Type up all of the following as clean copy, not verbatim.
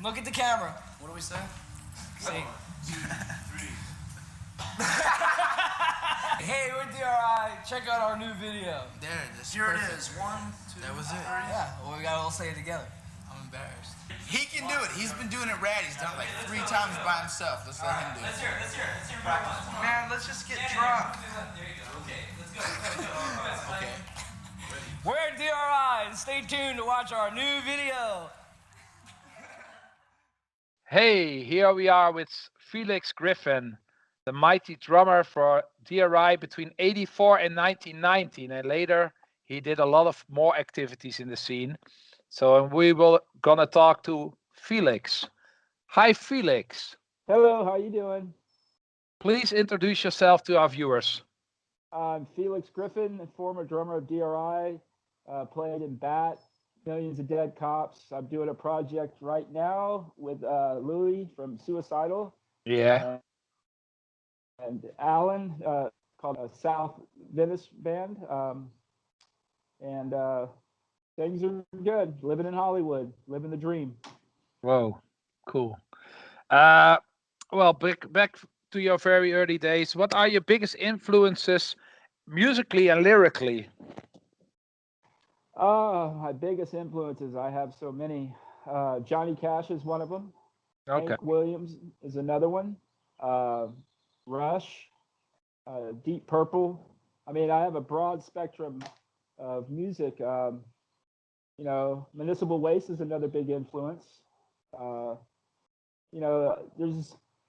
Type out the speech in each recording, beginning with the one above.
Look at the camera. What do we say? Say. 1, 2, 3. Hey, we're D.R.I. Check out our new video. There it is. Here Perfect. it is. 1, 2, That was it. 3. Yeah, well, we gotta all say it together. I'm embarrassed. He can do it. He's been doing it rad. He's done it like 3 times by himself. Let's let him do it. Let's hear practice. Man, let's just get drunk. There you go. Okay, let's go. Okay. We're D.R.I. Stay tuned to watch our new video. Hey, here we are with Felix Griffin, the mighty drummer for D.R.I. between '84 and 1919, and later he did a lot of more activities in the scene. So we will gonna talk to Felix. Hi, Felix. Hello, how you doing? Please introduce yourself to our viewers. I'm Felix Griffin, former drummer of D.R.I. Played in Bat, Millions of Dead Cops. I'm doing a project right now with Louis from Suicidal. Yeah. And Alan, called a South Venice band. And things are good. Living in Hollywood, living the dream. Whoa, cool. Well, back to your very early days. What are your biggest influences musically and lyrically? My biggest influences, I have so many. Johnny Cash is one of them. Okay. Hank Williams is another one. Rush, Deep Purple. I mean, I have a broad spectrum of music. You know, Municipal Waste is another big influence. You know,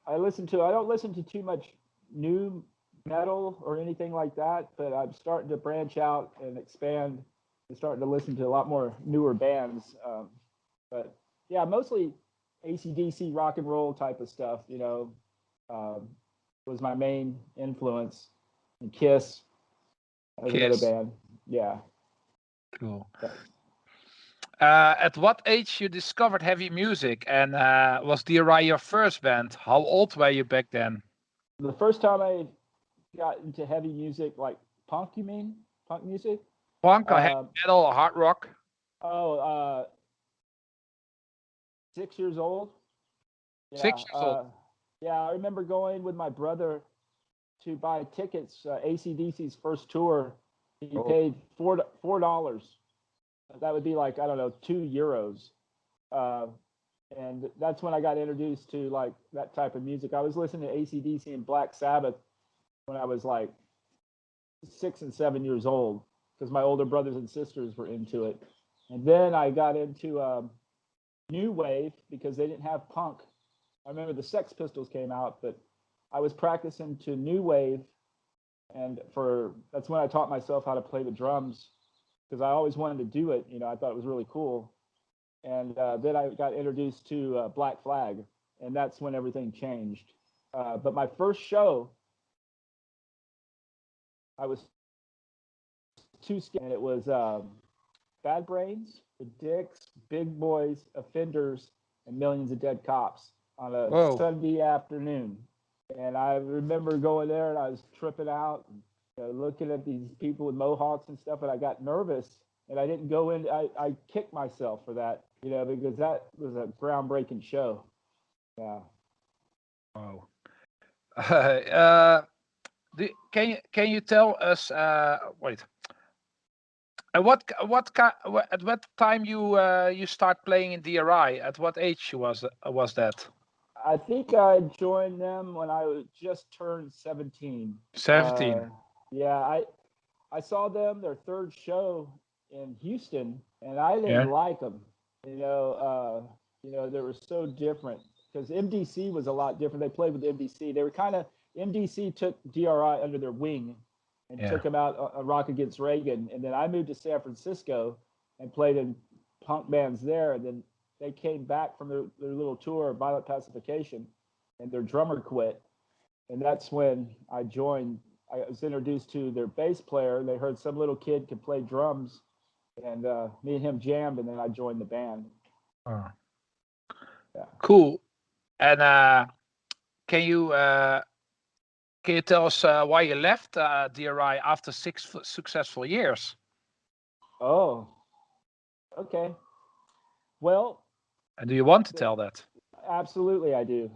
I don't listen to too much new metal or anything like that, but I'm starting to branch out and expand and starting to listen to a lot more newer bands. But yeah, mostly AC/DC rock and roll type of stuff, you know, was my main influence. And Kiss was another band. Yeah. Cool. At what age you discovered heavy music, and was D.R.I. your first band? How old were you back then? The first time I got into heavy music, like punk, you mean? Punk music? Punk or heavy metal or hard rock? 6 years old. Yeah, 6 years old. Yeah, I remember going with my brother to buy tickets. AC/DC's first tour, he paid $4. That would be like, I don't know, €2. And that's when I got introduced to like that type of music. I was listening to AC/DC and Black Sabbath when I was like 6 and 7 years old, because my older brothers and sisters were into it. And then I got into new wave because they didn't have punk. I remember the Sex Pistols came out, but I was practicing to new wave, and that's when I taught myself how to play the drums, because I always wanted to do it. You know, I thought it was really cool. And then I got introduced to Black Flag, and that's when everything changed. But my first show, I was too scared, and it was Bad Brains, The Dicks, Big Boys, Offenders, and Millions of Dead Cops on a Sunday afternoon. And I remember going there, and I was tripping out, and, you know, looking at these people with mohawks and stuff, and I got nervous, and I didn't go in. I kicked myself for that, you know, because that was a groundbreaking show. Yeah. Wow. Can you tell us? Wait. At what time you start playing in D.R.I? At what age was that? I think I joined them when I just turned 17. 17. Yeah, I saw them their third show in Houston, and I didn't like them. You know, they were so different, because MDC was a lot different. They played with MDC. They were MDC took D.R.I. under their wing and took them out on Rock Against Reagan. And then I moved to San Francisco and played in punk bands there. And then they came back from their little tour, Violent Pacification, and their drummer quit. And that's when I joined. I was introduced to their bass player. They heard some little kid could play drums, and me and him jammed, and then I joined the band. Oh. Yeah. Cool. And can you tell us why you left D.R.I. after 6 successful years? Oh, okay. Well, And do you want to tell that? Absolutely, I do.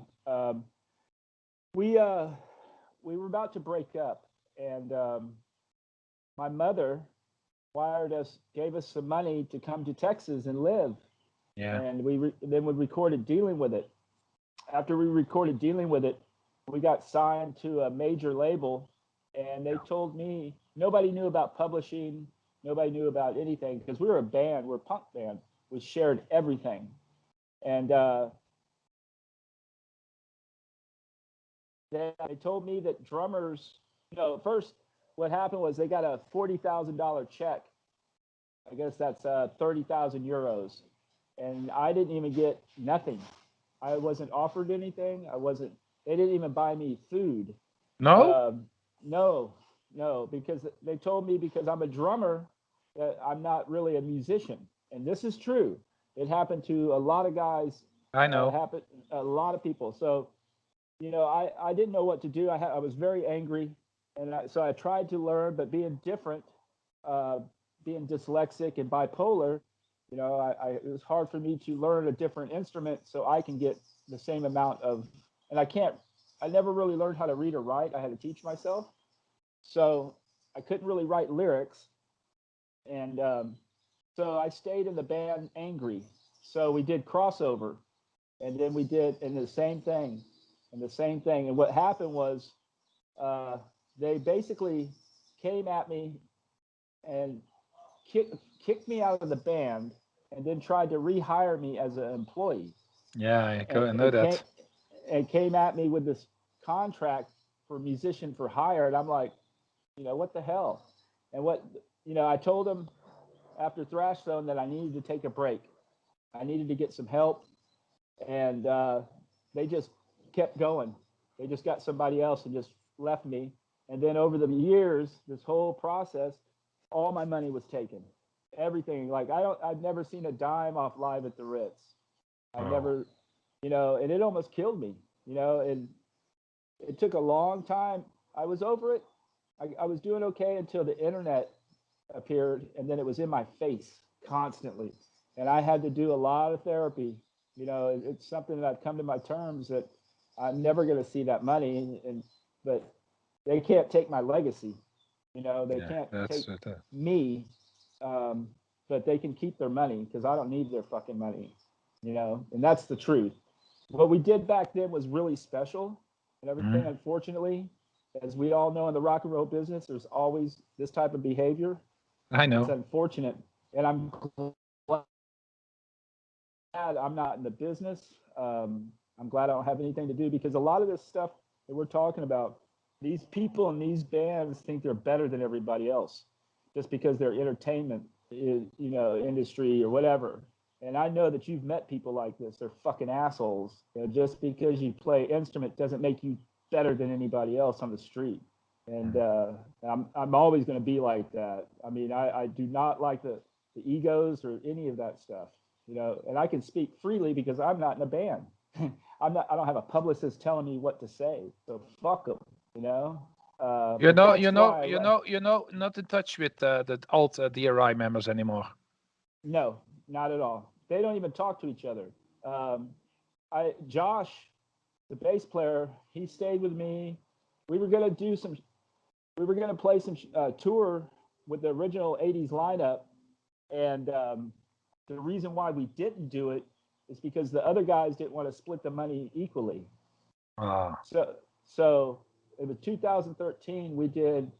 We were about to break up, and my mother gave us some money to come to Texas and live. Yeah. And then we recorded Dealing with It. After we recorded Dealing with It, we got signed to a major label, and they told me nobody knew about publishing, nobody knew about anything, because we were a band, we're a punk band. We shared everything. And they told me that drummers, first what happened was they got a $40,000 check. I guess that's 30,000 euros. And I didn't even get nothing. I wasn't offered anything. They didn't even buy me food. No? No, because they told me because I'm a drummer that I'm not really a musician. And this is true. It happened to a lot of guys. I know. It happened a lot of people. So, I didn't know what to do. I was very angry. And so I tried to learn, but being different, being dyslexic and bipolar, it was hard for me to learn a different instrument so I can get the same amount of, and I never really learned how to read or write. I had to teach myself. So I couldn't really write lyrics. And so I stayed in the band angry. So we did Crossover, and then we did the same thing. And what happened was they basically came at me and kicked me out of the band, and then tried to rehire me as an employee. Yeah, I know that. And came at me with this contract for musician for hire, and I'm like, what the hell? And I told them after Thrash Zone that I needed to take a break. I needed to get some help, and they just kept going. They just got somebody else and just left me. And then over the years, this whole process, all my money was taken. Everything. Like I've never seen a dime off Live at the Ritz. I never, and it almost killed me, and it took a long time. I was over it. I was doing okay until the internet appeared, and then it was in my face constantly. And I had to do a lot of therapy. It's something that I've come to my terms that I'm never going to see that money, but they can't take my legacy. They can't take me, but they can keep their money because I don't need their fucking money. And that's the truth. What we did back then was really special, and everything. Unfortunately, as we all know in the rock and roll business, there's always this type of behavior. I know. It's unfortunate, and I'm glad I'm not in the business. I'm glad I don't have anything to do, because a lot of this stuff that we're talking about, these people in these bands think they're better than everybody else just because they're entertainment, industry or whatever. And I know that you've met people like this. They're fucking assholes. Just because you play instrument doesn't make you better than anybody else on the street. And I'm always going to be like that. I mean, I do not like the egos or any of that stuff, and I can speak freely because I'm not in a band. I don't have a publicist telling me what to say. So fuck them, You're not in touch with the old D.R.I. members anymore. No, not at all. They don't even talk to each other. Josh, the bass player, he stayed with me. We were gonna play some tour with the original '80s lineup, and the reason why we didn't do it is because the other guys didn't want to split the money equally. So it was 2013. We did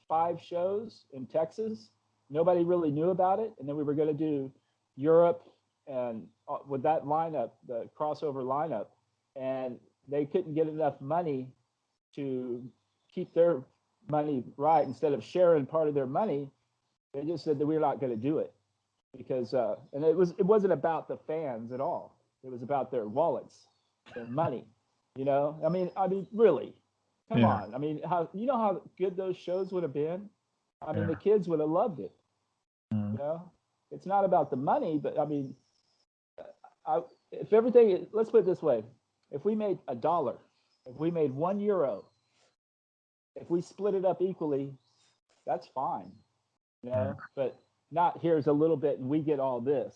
5 shows in Texas. Nobody really knew about it, and then we were going to do Europe and with that lineup, the Crossover lineup, and they couldn't get enough money to keep their money right. Instead of sharing part of their money, they just said that we're not going to do it because and it wasn't about the fans at all. It was about their wallets, their money. I mean really, come on. I mean, how good those shows would have been. I mean, the kids would have loved it. It's not about the money, but I mean, if everything, let's put it this way: if we made $1, if we made €1, if we split it up equally, that's fine. But not here's a little bit and we get all this.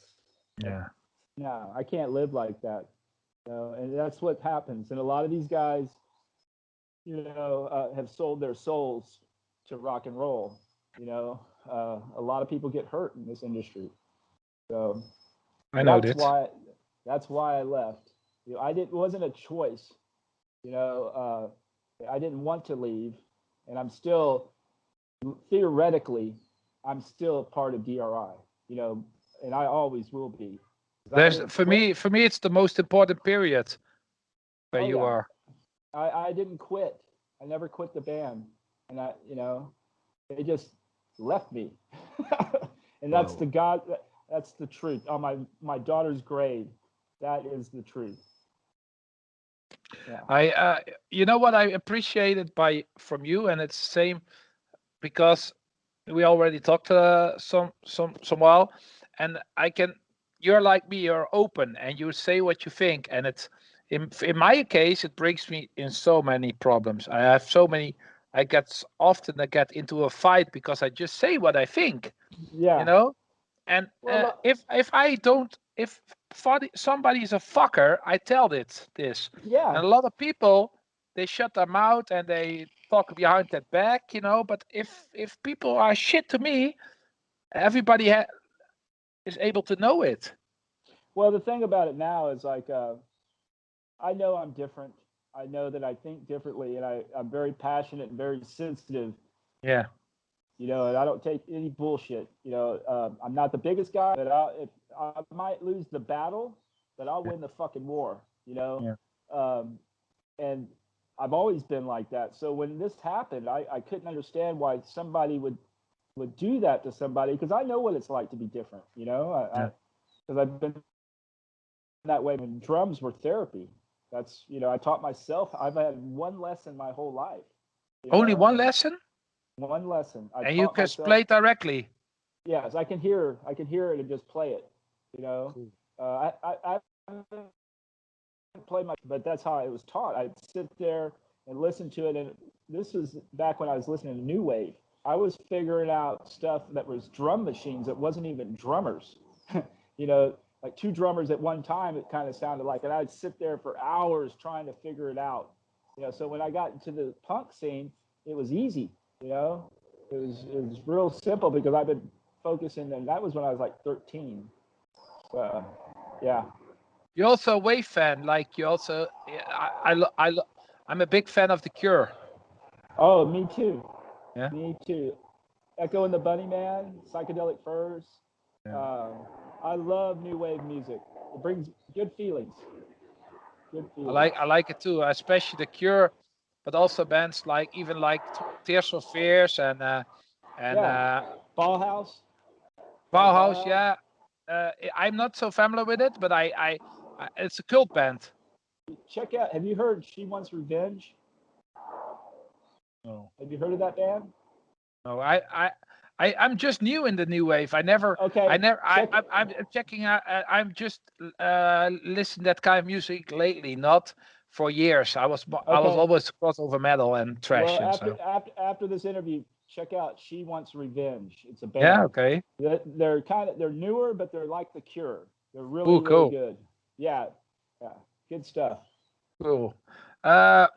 No, I can't live like that. You know, and that's what happens. And a lot of these guys, have sold their souls to rock and roll. You know, a lot of people get hurt in this industry. So I know that's that. why that's why I left. You know, it wasn't a choice. You know, I didn't want to leave, and I'm still theoretically, I'm still part of DRI. You know, and I always will be. There's for me, it's the most important period where Oh you yeah, are. I didn't quit. I never quit the band, and they just left me, and that's Whoa. that's the truth. On my daughter's grave, that is the truth. Yeah. You know what I appreciated from you, and it's the same because we already talked some while, and you're like me, you're open and you say what you think, and it's in my case it brings me in so many problems. I have so many. I get into a fight because I just say what I think, you Yeah. know. And Well, if somebody is a fucker, I tell this. yeah. And a lot of people, they shut their mouth and they talk behind their back, you know. But if people are shit to me, everybody is able to know it. Well, the thing about it now is like I know I'm different. I know that I think differently, and I'm very passionate and very sensitive. Yeah. You know, and I don't take any bullshit. You know, I'm not the biggest guy, but if I might lose the battle, but I'll Yeah. win the fucking war. You know, Yeah. and I've always been like that. So when this happened, I couldn't understand why somebody would do that to somebody, because I know what it's like to be different. You know, because I've been that way. When drums were therapy, that's I taught myself. I've had one lesson my whole life. You Only know, one and lesson, one lesson I and you taught can myself. play directly. Yes, I can hear it and just play it. You know, Cool. I play my, but that's how it was taught. I'd sit there and listen to it, and this was back when I was listening to new wave. I was figuring out stuff that was drum machines that wasn't even drummers. you know, like two drummers at one time. It kind of sounded like, and I'd sit there for hours trying to figure it out. You know, so when I got into the punk scene, it was easy. You know, it was real simple because I've been focusing, and that was when I was like 13. Yeah. You're also a Wave fan, like you also. Yeah, I'm a big fan of The Cure. Oh, me too. Yeah. Me too. Echo and the Bunnyman, Psychedelic Furs. Yeah. Uh, I love new wave music. It brings good feelings. Good feelings. I like it too, especially The Cure, but also bands like even like Tears for Fears and Yeah. Bauhaus. Like Bauhaus. Bauhaus. Yeah, I'm not so familiar with it, but it's a cult band. Check out. Have you heard She Wants Revenge? No, Have you heard of that band? no, I'm just new in the new wave. Okay. Check. I'm checking out. I'm just listening that kind of music lately, not for years. I was Okay. always crossover metal and trash, Well, and so after this interview, check out She Wants Revenge. It's a yeah, band. okay, They're newer, but they're like The Cure. They're really cool, really cool, good. Yeah, yeah, good stuff. cool. Uh,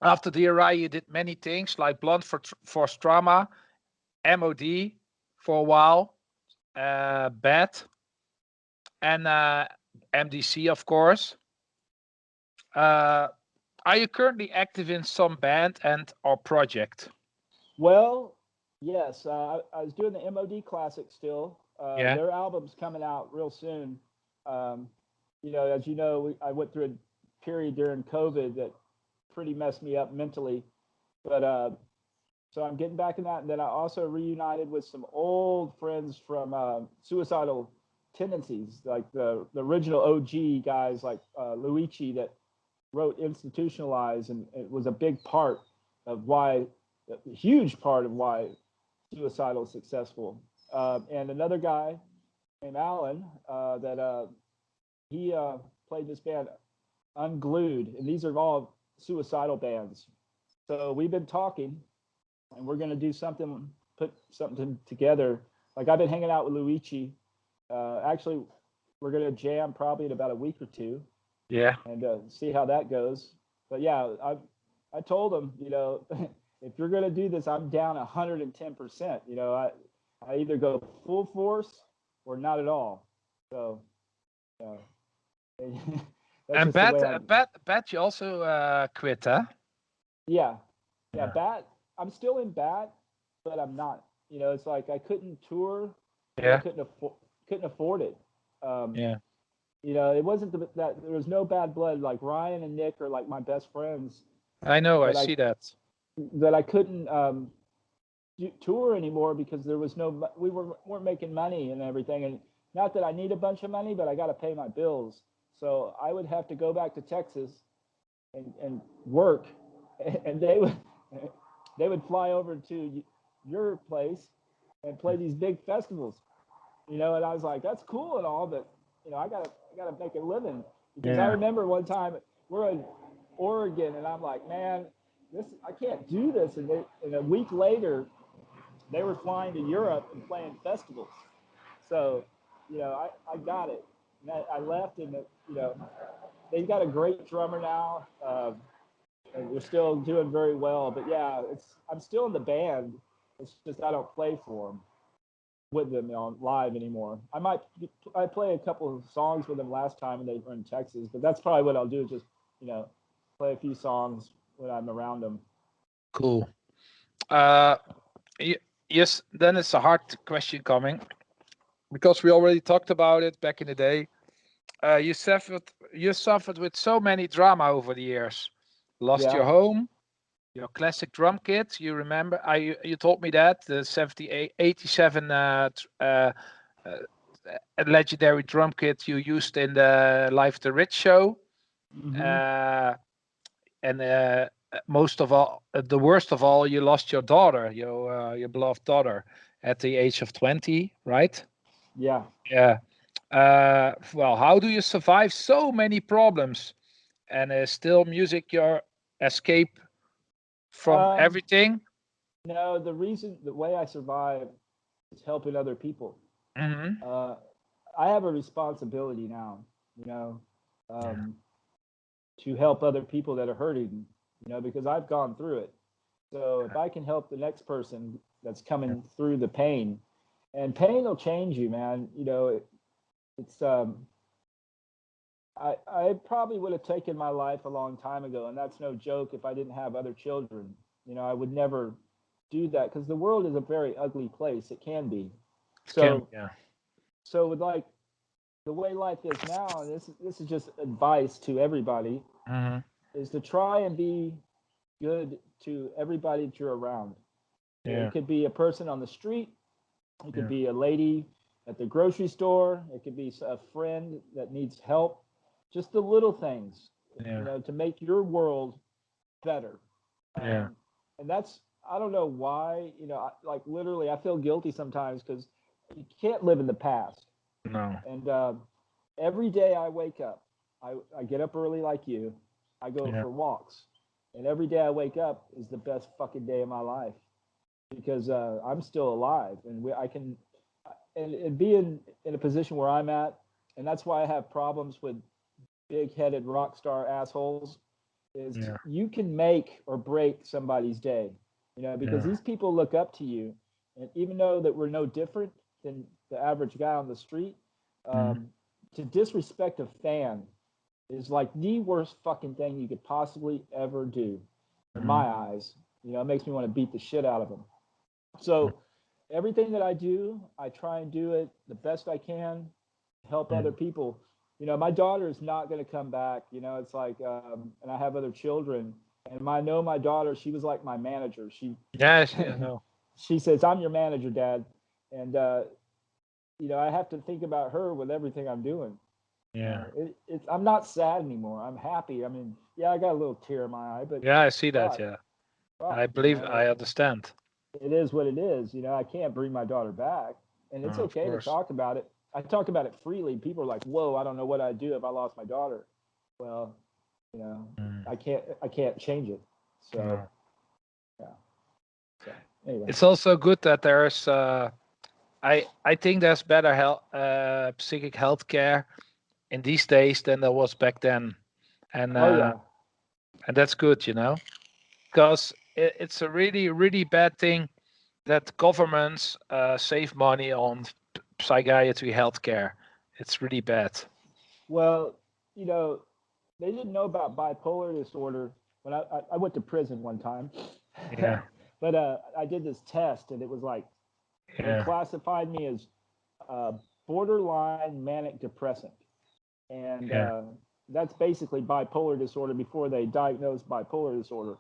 After D.R.I, you did many things like Blunt for Strama, MOD for a while, BAT, and MDC, of course. Uh, are you currently active in some band and or project? Well, yes, I was doing the MOD Classic still. Yeah. Their album's coming out real soon. Um, as you know, I went through a period during COVID that pretty messed me up mentally. But so I'm getting back in that, and then I also reunited with some old friends from Suicidal Tendencies, like the original OG guys, like Luigi that wrote Institutionalized, and it was a big part of why, a huge part of why Suicidal is successful. And another guy named Alan that he played this band Unglued, and these are all suicidal bands. So we've been talking, and we're going to do put something together. Like I've been hanging out with Luigi. Actually, we're gonna jam probably in about a week or two. Yeah. And see how that goes. But yeah, I told him, if you're gonna do this, I'm down 110%. I either go full force or not at all. So, that's And just the way bat you also quit, huh? Yeah, Yeah. bat. I'm still in bat, but I'm not. It's like I couldn't tour. Yeah. I couldn't afford it. Yeah. It wasn't that there was no bad blood. Like Ryan and Nick are like my best friends. I know. I But see that. I couldn't tour anymore because there was we weren't making money and everything. And not that I need a bunch of money, but I got to pay my bills. So I would have to go back to Texas and work, and they would fly over to your place and play these big festivals. And I was like, that's cool and all, but I gotta make a living. Because I remember one time we're in Oregon and I'm like, man, I can't do this. And a week later, they were flying to Europe and playing festivals. So, I got it. And I left, and they've got a great drummer now, and they're still doing very well. But yeah, I'm still in the band. It's just I don't play for them with them on live anymore. I play a couple of songs with them last time when they were in Texas, but that's probably what I'll do. Just play a few songs when I'm around them. Cool. Yes. Then it's a hard question coming, because we already talked about it back in the day. You suffered with so many drama over the years. Lost your home, your classic drum kit. You remember? You told me that the 87 legendary drum kit you used in the Live the Rich show. Mm-hmm. And most of all, the worst of all, you lost your daughter, your beloved daughter, at the age of 20, right? Yeah. Yeah. Well, how do you survive so many problems and still music your escape from everything? No, the way I survive is helping other people. Mm-hmm. I have a responsibility now, to help other people that are hurting, because I've gone through it. So if I can help the next person that's coming through the pain, and pain will change you, man. It's I probably would have taken my life a long time ago, and that's no joke. If I didn't have other children, I would never do that, because the world is a very ugly place. It can be. So with like the way life is now, and this is just advice to everybody, is to try and be good to everybody that you're around. It could be a person on the street. It could be a lady at the grocery store. It could be a friend that needs help. Just the little things, to make your world better. And that's, I don't know why, like literally, I feel guilty sometimes because you can't live in the past. No. And every day I wake up, I get up early like you. I go for walks. And every day I wake up is the best fucking day of my life, because I'm still alive, and I can and be in a position where I'm at. And that's why I have problems with big-headed rock star assholes, is you can make or break somebody's day, because these people look up to you. And even though that we're no different than the average guy on the street, to disrespect a fan is like the worst fucking thing you could possibly ever do, in my eyes. It makes me want to beat the shit out of them. So everything that I do, I try and do it the best I can to help other people. My daughter is not going to come back. It's like, and I have other children, and I know my daughter, she was like my manager. I know. She says, I'm your manager, Dad. And, I have to think about her with everything I'm doing. I'm not sad anymore. I'm happy. I mean, I got a little tear in my eye, but I see that. I believe, I understand. It is what it is. I can't bring my daughter back, and it's okay to talk about it. I talk about it freely. People are like, whoa, I don't know what I'd do if I lost my daughter. Well, I can't change it. So, So anyway. It's also good that there's I think there's better psychic health care in these days than there was back then, and and that's good, because it's a really really bad thing that governments save money on psychiatry healthcare. It's really bad. Well, they didn't know about bipolar disorder when I went to prison one time. Yeah. But I did this test, and it was like they classified me as borderline manic depressant, and that's basically bipolar disorder before they diagnosed bipolar disorder.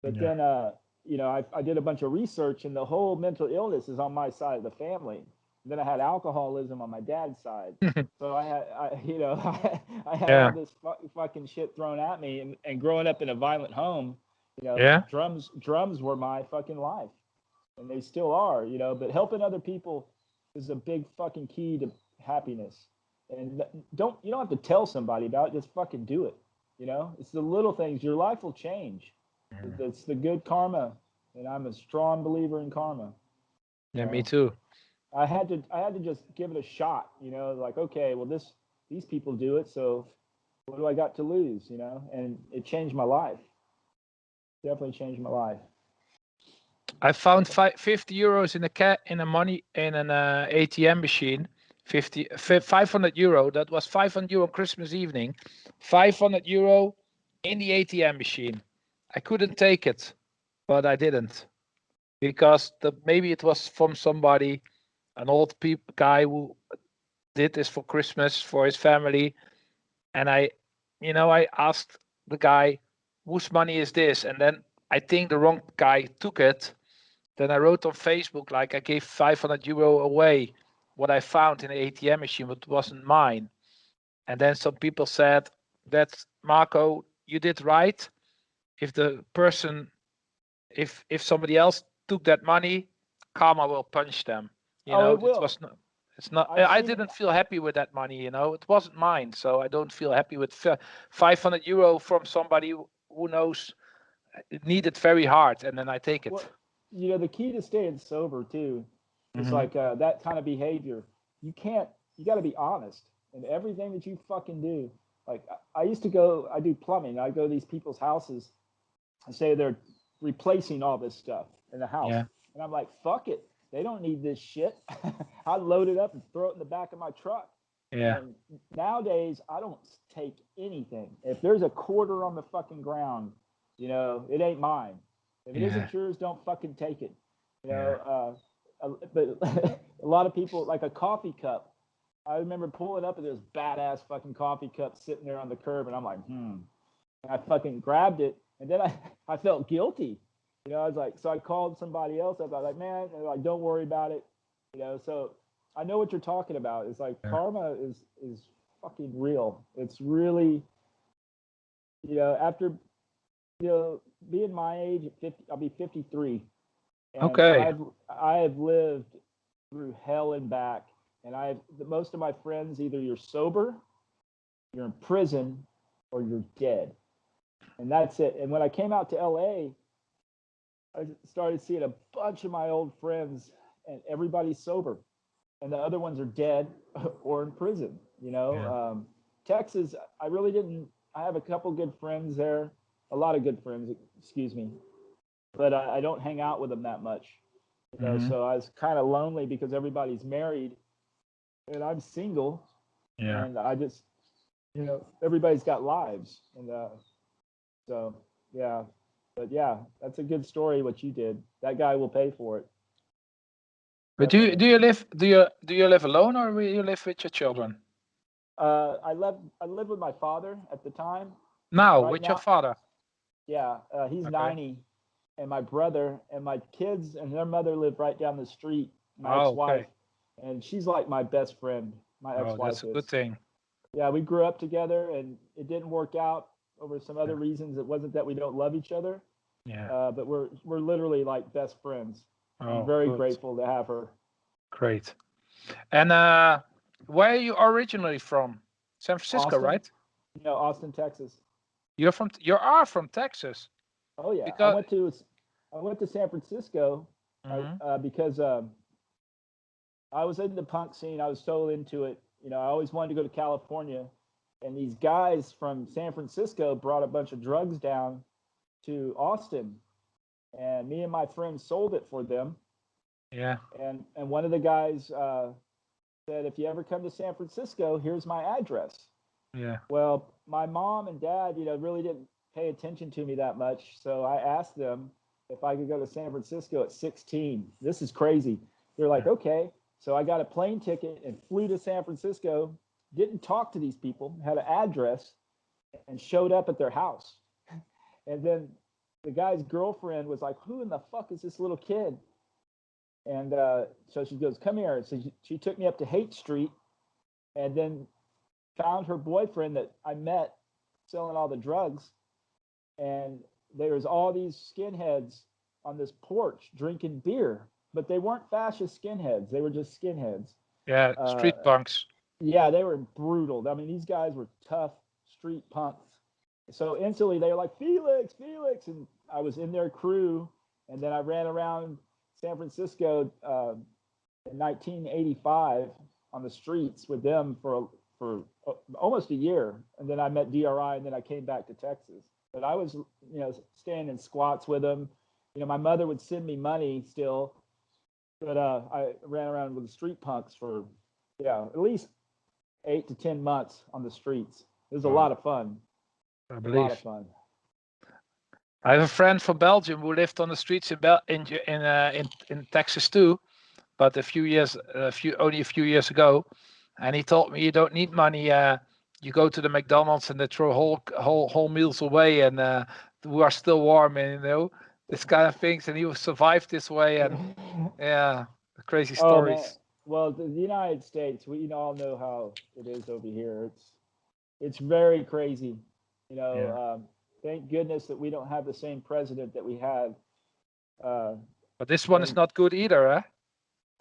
But then, I did a bunch of research, and the whole mental illness is on my side of the family. Then I had alcoholism on my dad's side, so I had all this fucking shit thrown at me. And growing up in a violent home, drums were my fucking life, and they still are. But helping other people is a big fucking key to happiness. And you don't have to tell somebody about it. Just fucking do it. It's the little things. Your life will change. It's the good karma, and I'm a strong believer in karma. Yeah, me too. I had to just give it a shot, like, okay, well, these people do it, so what do I got to lose, and it changed my life. Definitely changed my life. I found 50 euros in an ATM machine. 500 euro. That was 500 euro Christmas evening. 500 euro in the ATM machine. I couldn't take it, but I didn't, because maybe it was from somebody, an old guy who did this for Christmas for his family, and I asked the guy, whose money is this? And then I think the wrong guy took it. Then I wrote on Facebook, like, I gave 500 euro away, what I found in the ATM machine, but wasn't mine. And then some people said, that's Marco, you did right. If the person, if somebody else took that money, karma will punch them. It will. It's not. I didn't feel happy with that money. It wasn't mine, so I don't feel happy with 500 euro from somebody who knows it needed very hard, and then I take it. Well, the key to staying sober too is like that kind of behavior. You got to be honest in everything that you fucking do. Like I do plumbing. I go to these people's houses and say they're replacing all this stuff in the house. Yeah. And I'm like, fuck it. They don't need this shit. I load it up and throw it in the back of my truck. Yeah. And nowadays, I don't take anything. If there's a quarter on the fucking ground, it ain't mine. If it isn't yours, don't fucking take it. But a lot of people, like a coffee cup. I remember pulling up and there's badass fucking coffee cup sitting there on the curb, and I'm like, And I fucking grabbed it, and then I felt guilty. I was like, so I called somebody else. I was like, man, like, don't worry about it. So I know what you're talking about. It's like karma is fucking real. It's really, after, being my age at 50, I'll be 53. And Okay. I have lived through hell and back. And most of my friends, either you're sober, you're in prison, or you're dead. And that's it. And when I came out to LA, I started seeing a bunch of my old friends, and everybody's sober, and the other ones are dead or in prison. Texas, I really didn't. I have a couple good friends there, a lot of good friends, excuse me, but I don't hang out with them that much. So I was kind of lonely because everybody's married, and I'm single. Yeah. And I just, everybody's got lives, and so yeah. But yeah, that's a good story what you did. That guy will pay for it. But do you live alone, or do you live with your children? I lived with my father at the time. Now, with your father? Yeah, he's 90, and my brother and my kids and their mother live right down the street. My ex-wife, and she's like my best friend. My ex-wife that's a good thing. Yeah, we grew up together, and it didn't work out over some other reasons. It wasn't that we don't love each other. Yeah. But we're literally like best friends. I'm very grateful to have her. Great. And where are you originally from? San Francisco, Austin, right? Austin, Texas. You are from Texas. Oh yeah. I went to San Francisco because I was in the punk scene. I was so into it. You know, I always wanted to go to California, and these guys from San Francisco brought a bunch of drugs down to Austin, and me and my friends sold it for them. Yeah. And one of the guys said, if you ever come to San Francisco, here's my address. Yeah. Well, my mom and dad, you know, really didn't pay attention to me that much. So I asked them if I could go to San Francisco at 16. This is crazy. They're like, okay. So I got a plane ticket and flew to San Francisco, didn't talk to these people, had an address, and showed up at their house. And then the guy's girlfriend was like, who in the fuck is this little kid? And so she goes, come here. So she took me up to Haight Street and then found her boyfriend that I met selling all the drugs. And there was all these skinheads on this porch drinking beer, but they weren't fascist skinheads. They were just skinheads. Yeah, street punks. Yeah, they were brutal. I mean, these guys were tough street punks. So instantly they were like, Felix, Felix. And I was in their crew. And then I ran around San Francisco in 1985 on the streets with them for almost a year. And then I met D.R.I. and then I came back to Texas. But I was, you know, staying in squats with them. You know, my mother would send me money still. But I ran around with the street punks for, at least 8 to 10 months on the streets. It was a lot of fun. I A believe. lot of fun. I have a friend from Belgium who lived on the streets in Texas too, but only a few years ago, and he told me you don't need money. You go to the McDonald's and they throw whole meals away, and we are still warm, and you know this kind of things. And he survived this way, and crazy stories. Man. Well, the United States, we all know how it is over here. It's very crazy, you know. Thank goodness that we don't have the same president that we had. But this one is not good either,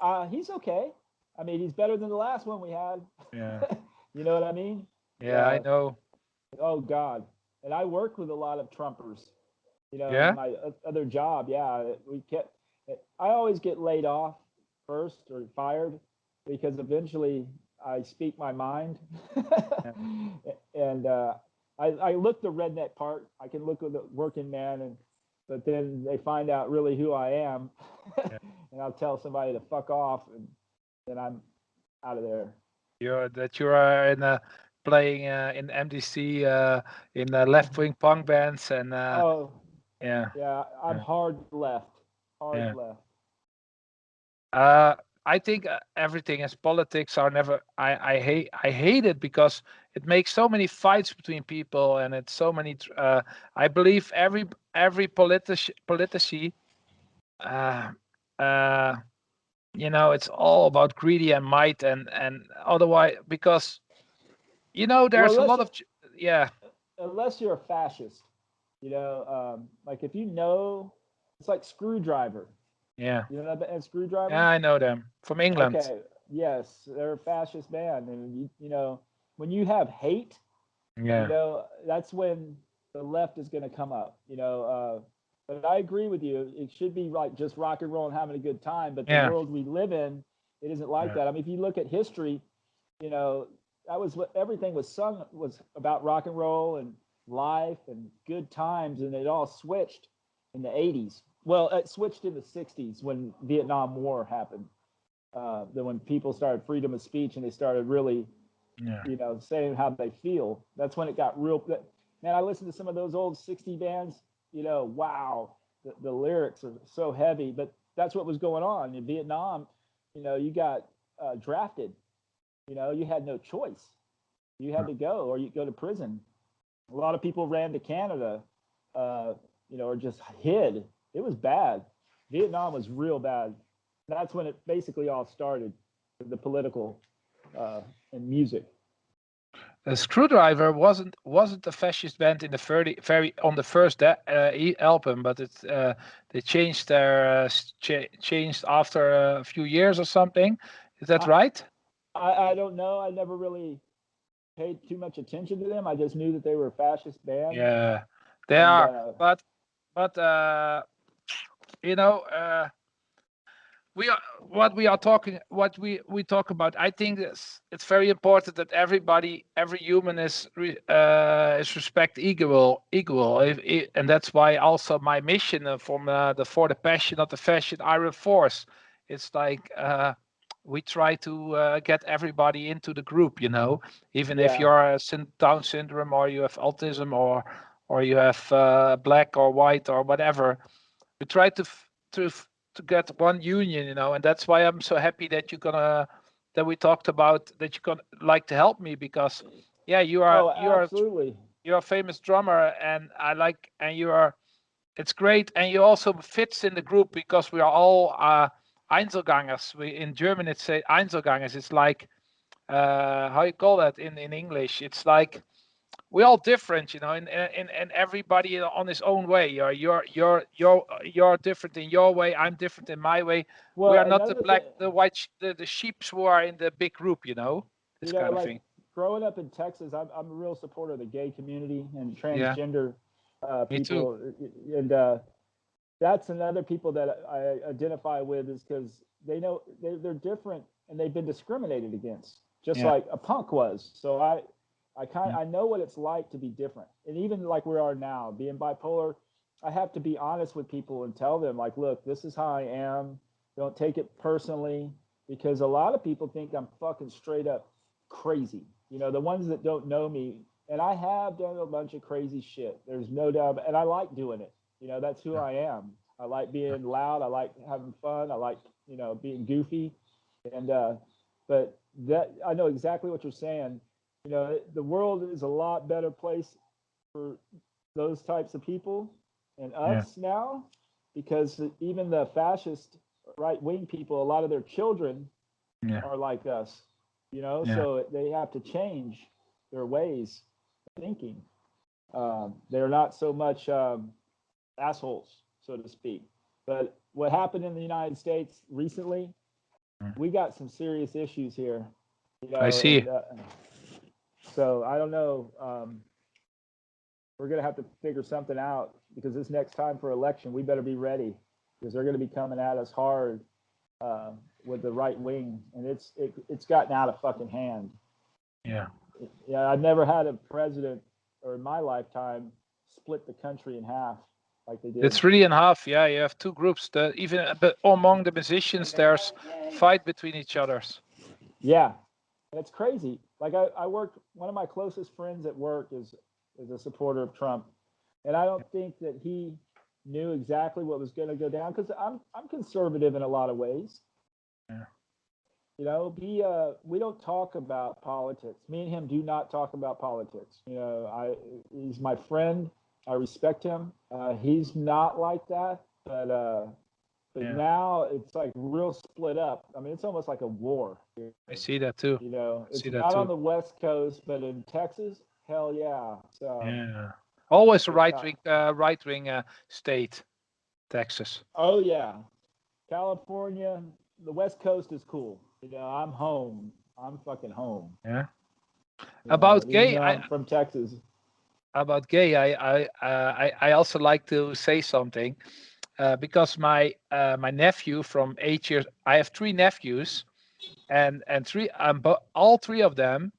huh? He's okay. I mean, he's better than the last one we had. Yeah. You know what I mean? Yeah, I know. Oh God! And I worked with a lot of Trumpers. You know, Yeah? my other job. Yeah, I always get laid off first or fired because eventually I speak my mind. And I look the redneck part. I can look at the working man, but then they find out really who I am, and I'll tell somebody to fuck off, and then I'm out of there. You are playing in MDC in left-wing punk bands and I'm hard left. I think everything as politics are never. I hate it because it makes so many fights between people, and it's so many. I believe every politici, you know, it's all about greedy and might, and otherwise, because you know there's a lot of unless you're a fascist, you know, like if you know, it's like Screwdriver. Yeah. You know that Screwdriver? Yeah, I know them from England. Okay. Yes, they're a fascist band, and you know when you have hate, you know that's when the left is going to come up. You know, but I agree with you. It should be like just rock and roll and having a good time. But the world we live in, it isn't like that. I mean, if you look at history, you know that was what everything was sung was about rock and roll and life and good times, and it all switched in the 80s. Well, it switched in the 60s when Vietnam War happened. Then when people started freedom of speech and they started really, you know, saying how they feel, that's when it got real. Man, I listened to some of those old 60 bands, you know, wow, the lyrics are so heavy, but that's what was going on in Vietnam. You know, you got drafted, you know, you had no choice. You had to go or you go to prison. A lot of people ran to Canada, you know, or just hid. It was bad. Vietnam was real bad. That's when it basically all started, the political and music. Screwdriver wasn't a fascist band in the very on the first album, but it's they changed their changed after a few years or something. Is that right? I don't know. I never really paid too much attention to them. I just knew that they were a fascist band. Yeah, they are. But you know, we are what we talk about. I think it's very important that every human is respect equal. And that's why also my mission from the for the passion of the fashion I reinforce. It's like we try to get everybody into the group, even if Yeah. you're Down syndrome or you have autism or you have black or white or whatever. We try to get one union, and that's why I'm so happy that we talked about that you're gonna like to help me, because yeah, you are Oh, you are absolutely. you're a famous drummer, and I like, and you are, it's great, and you also fits in the group because we are all Einzelgangers. We in German it's say Einzelgangers. It's like how you call that in English? It's like we're all different, and everybody on his own way. You're different in your way. I'm different in my way. We Well, are not the another thing, black, the white, the sheeps who are in the big group. This kind of like thing. growing up in Texas, I'm a real supporter of the gay community and Yeah, transgender me too. people, and that's another people that I identify with, is because they know they're different and they've been discriminated against, just Yeah, like a punk was. So I know what it's like to be different, and even like we are now, being bipolar, I have to be honest with people and tell them like, look, this is how I am. Don't take it personally, because a lot of people think I'm fucking straight up crazy. The ones that don't know me, and I have done a bunch of crazy shit. There's no doubt, and I like doing it. That's who I am. I like being loud. I like having fun. I like, being goofy. And, but that, I know exactly what you're saying. The world is a lot better place for those types of people and yeah, us now, because even the fascist right wing people, a lot of their children yeah, are like us, yeah. so they have to change their ways of thinking. They're not so much assholes, so to speak. But what happened in the United States recently, Mm. we got some serious issues here, I see. and so I don't know. We're going to have to figure something out, because this next time for election, we better be ready, because they're going to be coming at us hard uh, with the right wing, and it's gotten out of fucking hand. Yeah. Yeah, I've never had a president, or in my lifetime, split the country in half like they did. It's really in half. Yeah, you have two groups. That even but among the musicians, there's fight between each others. Yeah, it's crazy. Like I worked. One of my closest friends at work is a supporter of Trump, and I don't think that he knew exactly what was going to go down, because I'm conservative in a lot of ways. Yeah. We don't talk about politics. Me and him do not talk about politics. He's my friend. I respect him. He's not like that, but Yeah. now it's like real split up. I mean, it's almost like a war. I see that too. I It's see that not on too. the West Coast, but in Texas, hell yeah. So, Yeah. Always a it, right wing state, Texas. oh yeah, California, the West Coast is cool. I'm home. I'm fucking home. Yeah. About Even gay, though I'm from Texas. I also like to say something, because my nephew from 8 years. I have three nephews, and all three of them,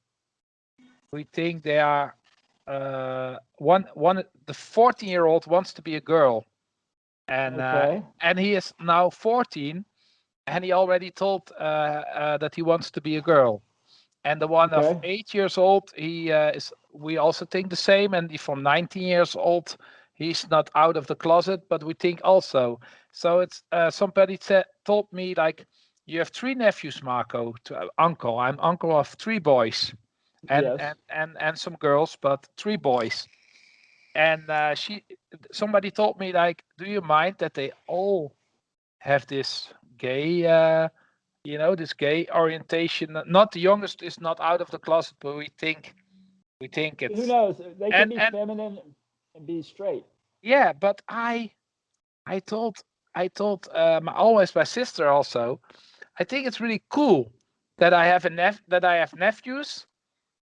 we think they are one the 14-year-old wants to be a girl, Okay. and he is now 14, and he already told that he wants to be a girl. And the one of Okay. 8 years old, he is. We also think the same. And the from 19 years old, he's not out of the closet, but we think also. So it's somebody told me like, you have three nephews, Marco, to uncle. I'm uncle of three boys, and Yes. and some girls, but three boys. And somebody told me like, do you mind that they all have this gay? This gay orientation. Not the youngest is not out of the closet, but we think Who it's. knows? They can be And feminine and be straight. yeah, but I told always my sister also. I think it's really cool that I have that I have nephews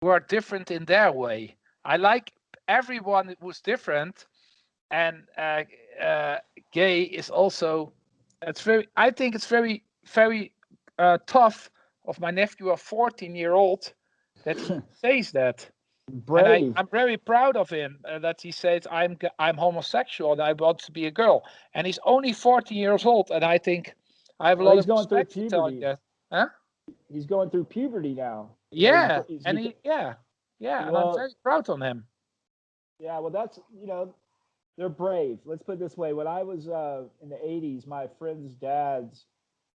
who are different in their way. I like everyone who's different, and gay is also. It's very. I think it's very very tough of my nephew, a 14-year-old, that he says that. And Brave. I'm very proud of him that he says I'm homosexual and I want to be a girl. And he's only 14 years old, and I think I have a lot He's of going through respect for telling puberty. that. Huh? He's going through puberty now. Yeah, and yeah, and I'm Well, very proud on him. yeah, well, that's, they're brave. Let's put it this way. When I was in the 80s, my friends' dads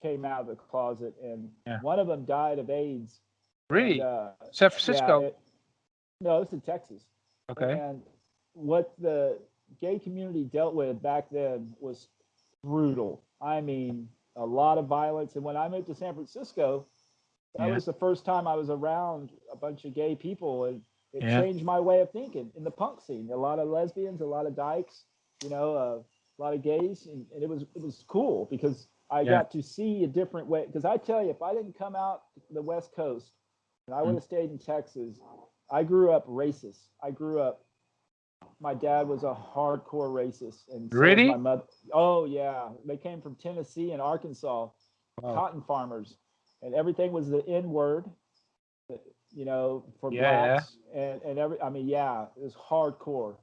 came out of the closet, and Yeah. one of them died of AIDS. Really? And, San Francisco? No, this is Texas. Okay. And what the gay community dealt with back then was brutal. I mean, a lot of violence. And when I moved to San Francisco, that was the first time I was around a bunch of gay people, and it changed my way of thinking in the punk scene. A lot of lesbians, a lot of dykes, a lot of gays, and it was cool because I got to see a different way. Because I tell you, if I didn't come out the West Coast and I would have stayed in Texas, I grew up racist. My dad was a hardcore racist, and so was my mother. Oh yeah, they came from Tennessee and Arkansas, cotton farmers, and everything was the N word, for blacks and every. I mean, yeah, it was hardcore,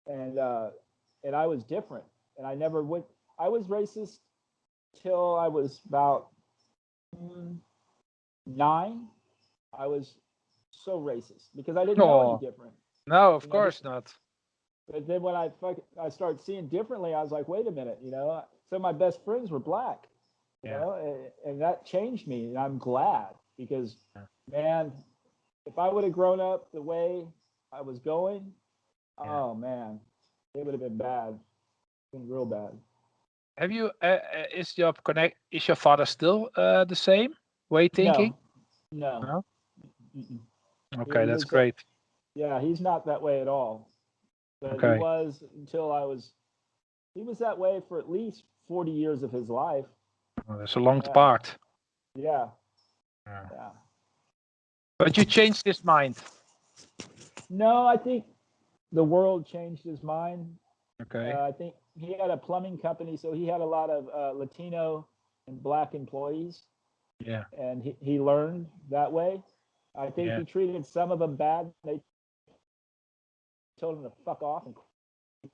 and I was different, and I never would. I was racist till I was about 9. I was so racist because I didn't know any different. No, of course not. But then when I started seeing differently, I was like, wait a minute, some of my best friends were black, and that changed me, and I'm glad because, man, if I would have grown up the way I was going, oh man, it would have been bad, been real bad. Have you? Is your father still the same way thinking? No. Okay, that's great. Yeah, he's not that way at all. But he was until he was that way for at least 40 years of his life. Oh, that's a long part. Yeah. But you changed his mind. No, I think the world changed his mind. Okay. I think he had a plumbing company, so he had a lot of Latino and black employees. Yeah. And he learned that way. I think he treated some of them bad. They told him to fuck off, and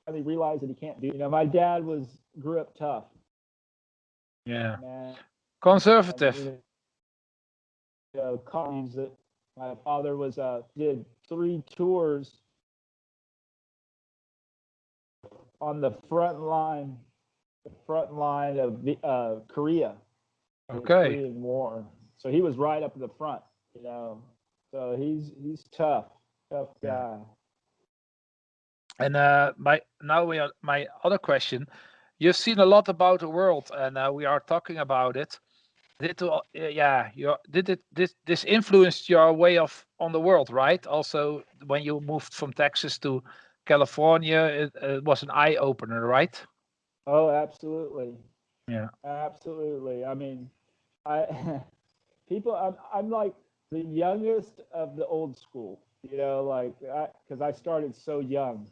finally realized that he can't do. My dad grew up tough. Yeah. Man. Conservative. Colleagues that my father did 3 tours on the front line of Korea. Okay. The Korean War. So he was right up in the front. So he's tough guy. And my other question. You've seen a lot about the world, and we are talking about it. This influenced your way on the world, right? Also, when you moved from Texas to California, it was an eye opener, right? Oh, absolutely. Yeah. Absolutely. I mean, I'm like the youngest of the old school, because I started so young.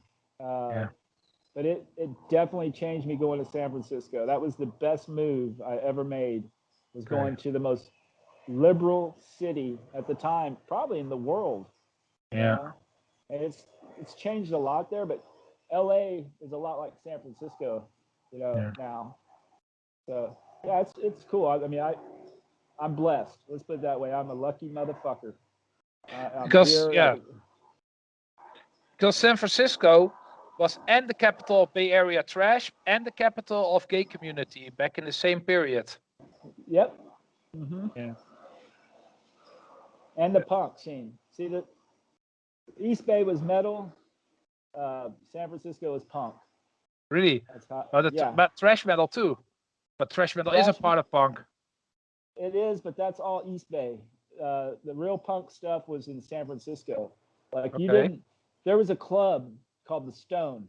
But it definitely changed me going to San Francisco. That was the best move I ever made, was going to the most liberal city at the time, probably in the world. Yeah. And it's changed a lot there, but LA is a lot like San Francisco, now. So yeah, it's cool. I mean, I'm blessed. Let's put it that way. I'm a lucky motherfucker. Because San Francisco was and the capital of Bay Area trash and the capital of gay community back in the same period. Yep. Mm-hmm. Yeah. And the punk scene. See, the East Bay was metal. San Francisco was punk. Really? But thrash metal too. But thrash metal is a part of punk. It is, but that's all East Bay. The real punk stuff was in San Francisco. Like there was a club called the Stone,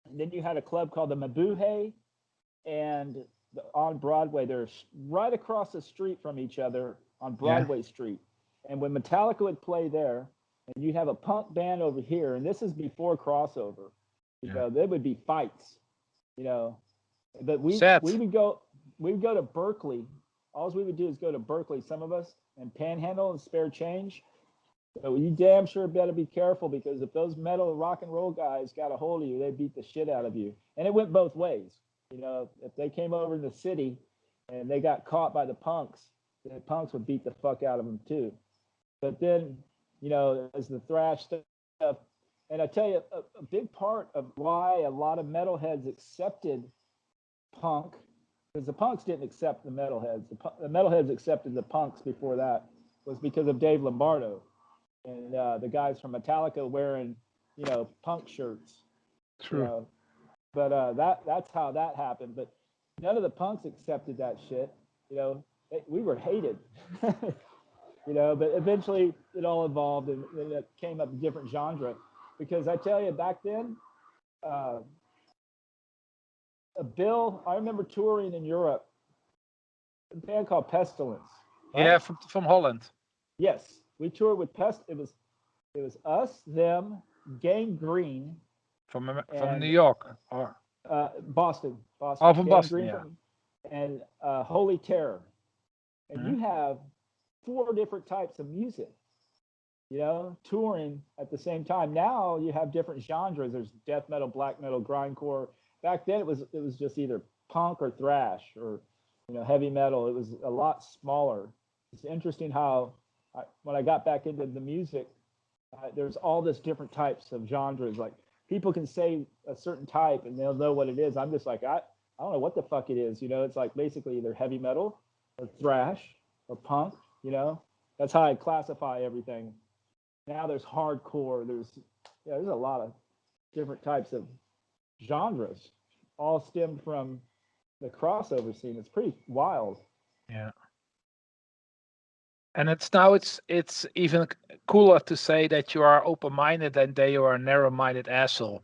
and then you had a club called the Mabuhay, and on Broadway, they're right across the street from each other on Broadway Street. And when Metallica would play there, and you'd have a punk band over here, and this is before crossover, there would be fights, But we would go to Berkeley all we would do is go to Berkeley, some of us, and panhandle and spare change. So you damn sure better be careful, because if those metal rock and roll guys got a hold of you, they beat the shit out of you. And it went both ways. You know, if they came over to the city and they got caught by the punks would beat the fuck out of them too. But then, you know, as the thrash stuff, and I tell you, a big part of why a lot of metalheads accepted punk, because the punks didn't accept the metalheads. The metalheads accepted the punks before that, was because of Dave Lombardo and the guys from Metallica wearing, you know, punk shirts. True. You know? But that's how that happened. But none of the punks accepted that shit. You know, we were hated. You know, but eventually it all evolved, and it came up a different genre. Because I tell you, back then, Bill, I remember touring in Europe, a band called Pestilence. Right? Yeah, from Holland. Yes, we toured with It was us, them, Gangrene. From New York or Boston. Oh, from Boston, yeah. And Holy Terror. And you have 4 different types of music, you know, touring at the same time. Now you have different genres. There's death metal, black metal, grindcore. Back then it was just either punk or thrash or, you know, heavy metal. It was a lot smaller. It's interesting how when I got back into the music, there's all this different types of genres. Like, people can say a certain type and they'll know what it is. I'm just like, I don't know what the fuck it is. You know, it's like basically either heavy metal or thrash or punk, you know. That's how I classify everything. Now there's hardcore. There's a lot of different types of genres, all stemmed from the crossover scene. It's pretty wild. Yeah. And it's even cooler to say that you are open-minded than they are a narrow-minded asshole.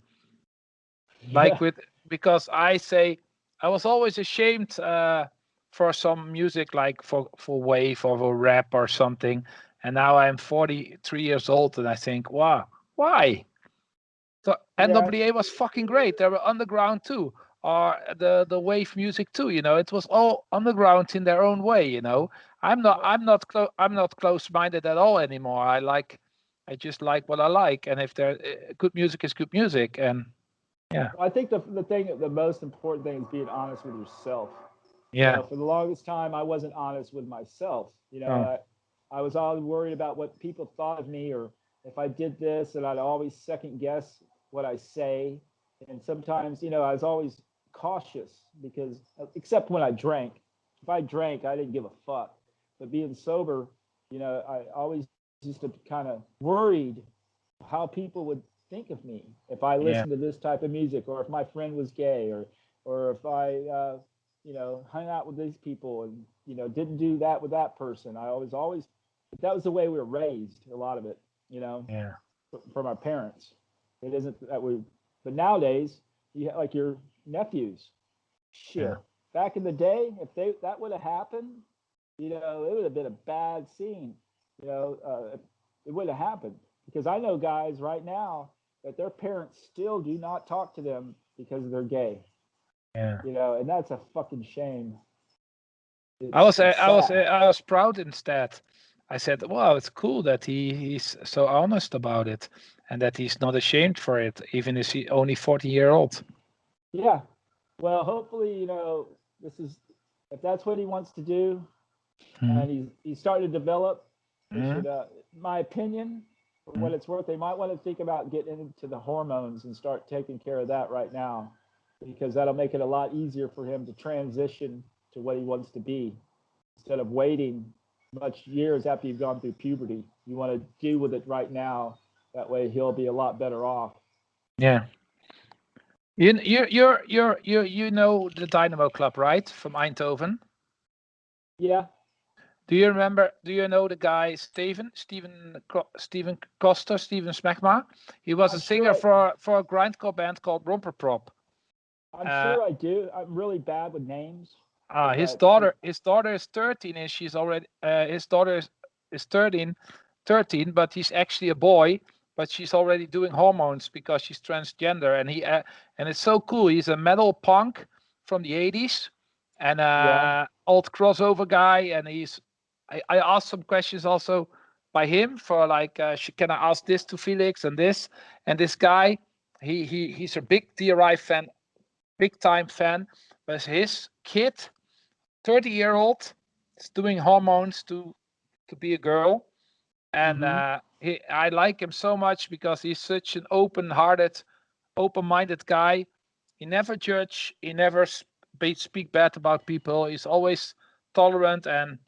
Like because I say I was always ashamed for some music, like for wave or for rap or something, and now I'm 43 years old and I think, wow, why? So NWA was fucking great. They were underground too, or the wave music too. You know, it was all underground in their own way. You know, I'm not close-minded at all anymore. I just like what I like, and if there good music is good music, and yeah. I think the most important thing is being honest with yourself. Yeah. You know, for the longest time, I wasn't honest with myself. You know, I was always worried about what people thought of me, or if I did this, and I'd always second guess what I say. And sometimes, you know, I was always cautious because, except when I drank. If I drank, I didn't give a fuck. But being sober, you know, I always used to kind of worried how people would think of me if I listened to this type of music, or if my friend was gay, or if I, you know, hung out with these people and, you know, didn't do that with that person. I always, that was the way we were raised, a lot of it, you know, from our parents. It isn't that but nowadays, you have, like, your nephews, shit. Back in the day, if that would have happened, you know, it would have been a bad scene, you know, it would have happened. Because I know guys right now that their parents still do not talk to them because they're gay. Yeah. You know, and that's a fucking shame. I was proud instead. I said, wow, it's cool that he's so honest about it, and that he's not ashamed for it, even if he's only 40-year-old. Yeah. Well, hopefully, you know, if that's what he wants to do, and he's starting to develop, he should, my opinion, for what it's worth, they might want to think about getting into the hormones and start taking care of that right now, because that'll make it a lot easier for him to transition to what he wants to be, instead of waiting much years after you've gone through puberty. You want to deal with it right now. That way he'll be a lot better off. Yeah. You know the Dynamo Club, right? From Eindhoven. Yeah. Do you know the guy Steven Koster, Steven Smegma? He was a singer for a grindcore band called Romperprop. I'm sure I do. I'm really bad with names. His daughter is 13, and she's already his daughter is 13, but he's actually a boy, but she's already doing hormones because she's transgender, and it's so cool. He's a metal punk from the 80s, and Yeah. old crossover guy. And I asked some questions also by him for like, can I ask this to Felix and this? And this guy, he's a big DRI fan, big time fan, but his kid, 30-year-old, is doing hormones to be a girl. And Mm-hmm. I like him so much because he's such an open-hearted, open-minded guy. He never judge. He never speak bad about people. He's always tolerant and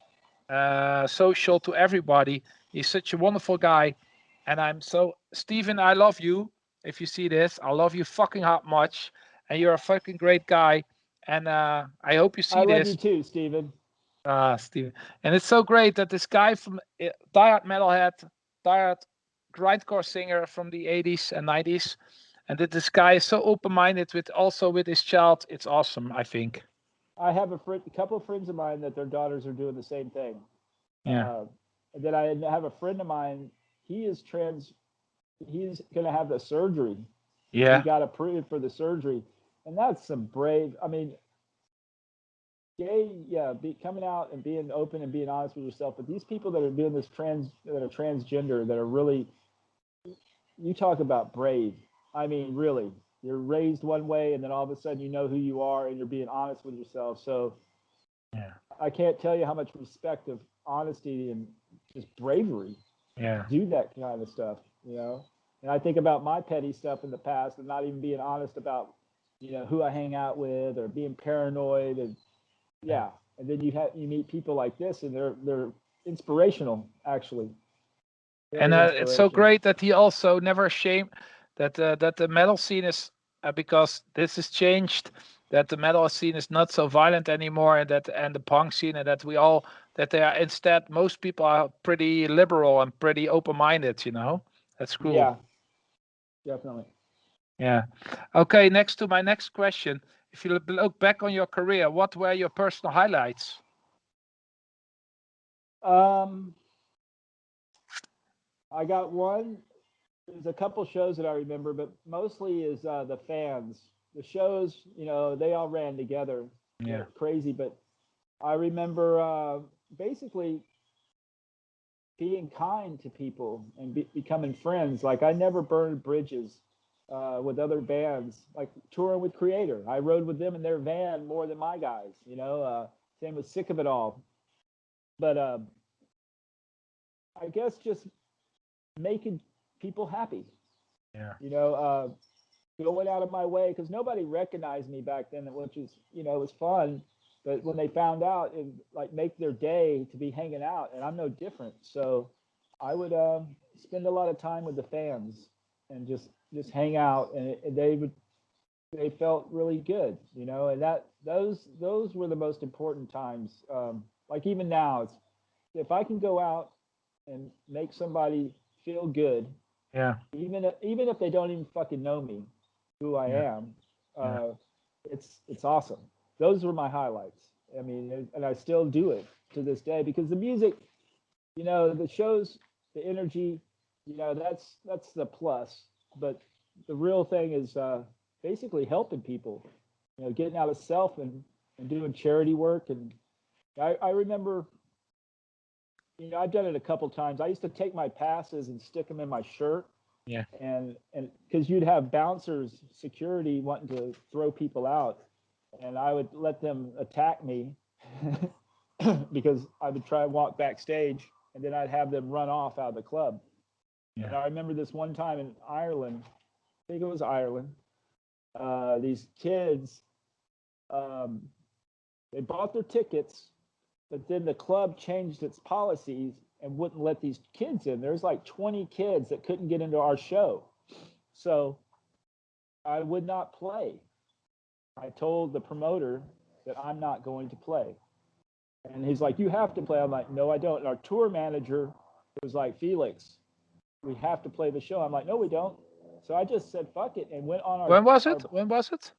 social to everybody. He's such a wonderful guy. And Steven, I love you. If you see this, I love you fucking hot much. And you're a fucking great guy. And I hope you I see love you this. too, Steven. Steven. And it's so great that this guy from diehard metalhead, diehard grindcore singer from the 80s and 90s, and that this guy is so open-minded with his child. It's awesome, I think. I have a couple of friends of mine that their daughters are doing the same thing. Yeah. And then I have a friend of mine. He is trans. He's going to have the surgery. Yeah. He got approved for the surgery, and that's some brave. I mean, coming out and being open and being honest with yourself. But these people that are doing this that are transgender, that are really, you talk about brave. I mean, really, you're raised one way, and then all of a sudden you know who you are, and you're being honest with yourself. So, Yeah. I can't tell you how much respect of honesty and just bravery Yeah. do that kind of stuff, you know. And I think about my petty stuff in the past and not even being honest about, who I hang out with or being paranoid and and then you meet people like this and they're inspirational, actually. And Very it's so inspirational. great that he also never ashamed that the metal scene is because this has changed, that the metal scene is not so violent anymore, and the punk scene, and that they are instead, most people are pretty liberal and pretty open-minded. That's cool. Yeah, definitely. Yeah. Okay. Next to my next question, if you look back on your career, what were your personal highlights? Um, I got one. There's a couple shows that I remember, but mostly is the fans. The shows, they all ran together. Yeah. Crazy, but I remember basically being kind to people and becoming friends. Like I never burned bridges with other bands, like touring with Creator. I rode with them in their van more than my guys, same with Sick of It All. But I guess just making people happy, Yeah. going out of my way because nobody recognized me back then, which is, it was fun. But when they found out, it like make their day to be hanging out, and I'm no different. So I would spend a lot of time with the fans and just hang out, and they felt really good, and those were the most important times. Like even now, if I can go out and make somebody feel good, Yeah. even if they don't even fucking know me, who I Yeah. am, Yeah. it's awesome. Those were my highlights. I mean, and I still do it to this day because the music, the shows, the energy, that's the plus. But the real thing is basically helping people, getting out of self and doing charity work. And I remember, I've done it a couple times. I used to take my passes and stick them in my shirt. Yeah. And because you'd have bouncers, security wanting to throw people out, and I would let them attack me because I would try and walk backstage, and then I'd have them run off out of the club. Yeah. And I remember this one time in Ireland, I think it was Ireland. These kids, they bought their tickets, but then the club changed its policies and wouldn't let these kids in. There's like 20 kids that couldn't get into our show. So I would not play. I told the promoter that I'm not going to play. And he's like, you have to play. I'm like, no, I don't. And our tour manager was like, Felix, we have to play the show. I'm like, no, we don't. So I just said, fuck it, and went on our. When was it? When was it?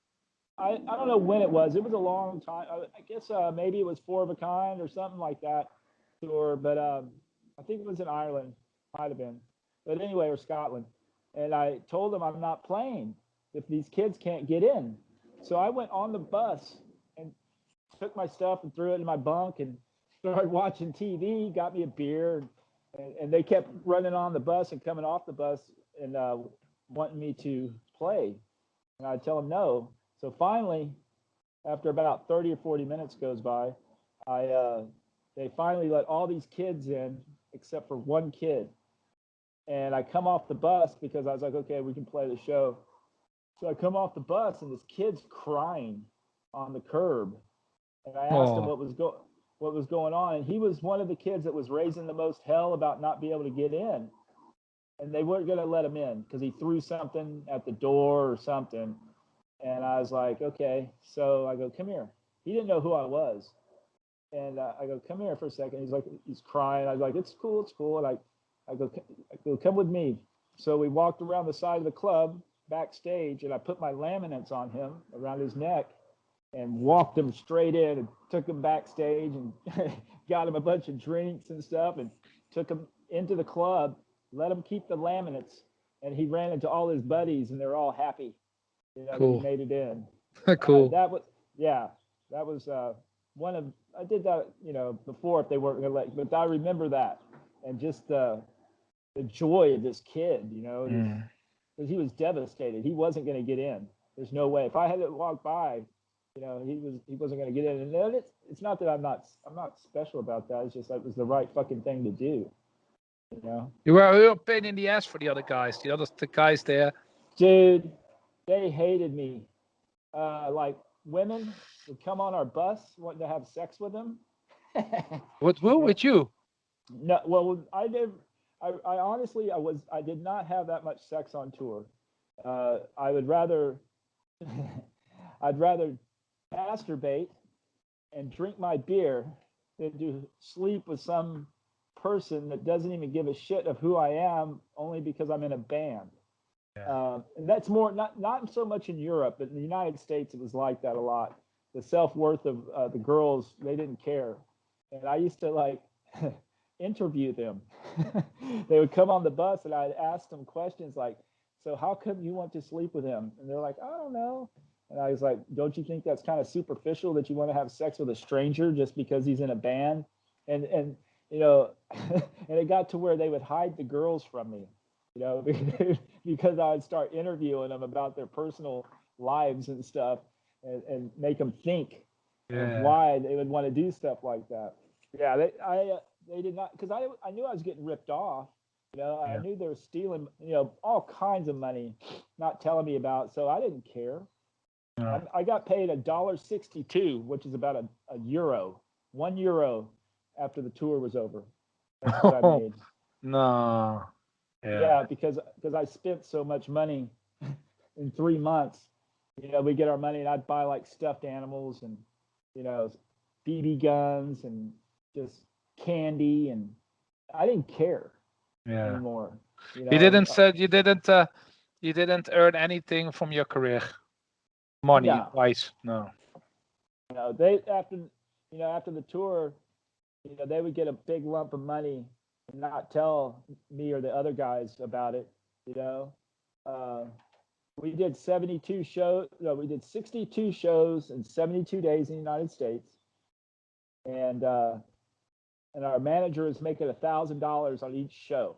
I don't know when it was. It was a long time. I guess maybe it was Four of a Kind or something like that tour. But I think it was in Ireland. Might have been. But anyway, or Scotland. And I told them I'm not playing if these kids can't get in. So I went on the bus and took my stuff and threw it in my bunk and started watching TV. Got me a beer, and they kept running on the bus and coming off the bus and wanting me to play, and I'd tell them no. So finally, after about 30 or 40 minutes goes by, they finally let all these kids in except for one kid. And I come off the bus because I was like, okay, we can play the show. So I come off the bus and this kid's crying on the curb. And I asked him what was going on. And he was one of the kids that was raising the most hell about not being able to get in. And they weren't going to let him in because he threw something at the door or something. And I was like, okay. So I go, come here. He didn't know who I was. And I go, come here for a second. He's like, he's crying. I was like, it's cool, it's cool. And I go, come with me. So we walked around the side of the club backstage, and I put my laminates on him around his neck and walked him straight in and took him backstage and got him a bunch of drinks and stuff and took him into the club, let him keep the laminates. And he ran into all his buddies, and they're all happy. You know, Cool. he made it in. Cool. That was one of, I did that, you know, before if they weren't going to let, but I remember that. And just the joy of this kid, you know, because he was devastated. He wasn't going to get in. There's no way. If I had to walk by, you know, he wasn't going to get in. And it's not that I'm not special about that. It's just that it was the right fucking thing to do. You know, You were a real pain in the ass for the other guys. The guys there. dude, they hated me. Like women would come on our bus wanting to have sex with them. What will with you? No, well, I did. I honestly, I did not have that much sex on tour. I would rather, I'd rather masturbate and drink my beer than to sleep with some person that doesn't even give a shit of who I am, only because I'm in a band. Yeah. And that's more not so much in Europe, but in the United States, it was like that a lot. The self-worth of the girls, they didn't care, and I used to like interview them. They would come on the bus, and I'd ask them questions like, "So how come you want to sleep with him?" And they're like, "I don't know." And I was like, "Don't you think that's kind of superficial that you want to have sex with a stranger just because he's in a band?" And you know, and it got to where they would hide the girls from me, you know, because I'd start interviewing them about their personal lives and stuff, and make them think of why they would want to do stuff like that. Yeah, they did not, because I knew I was getting ripped off. You know, I knew they were stealing, you know, all kinds of money, not telling me about. So I didn't care. I got paid $1.62, which is about a euro, €1 after the tour was over. That's what I made. No. Yeah, because I spent so much money in 3 months. You know, we get our money, and I'd buy like stuffed animals and, you know, BB guns and just candy, and I didn't care anymore. You know, you didn't earn anything from your career, money wise. No. You know, they after the tour, you know, they would get a big lump of money and not tell me or the other guys about it. You know, we did 72 shows. No, we did 62 shows in 72 days in the United States, and our manager is making $1,000 on each show.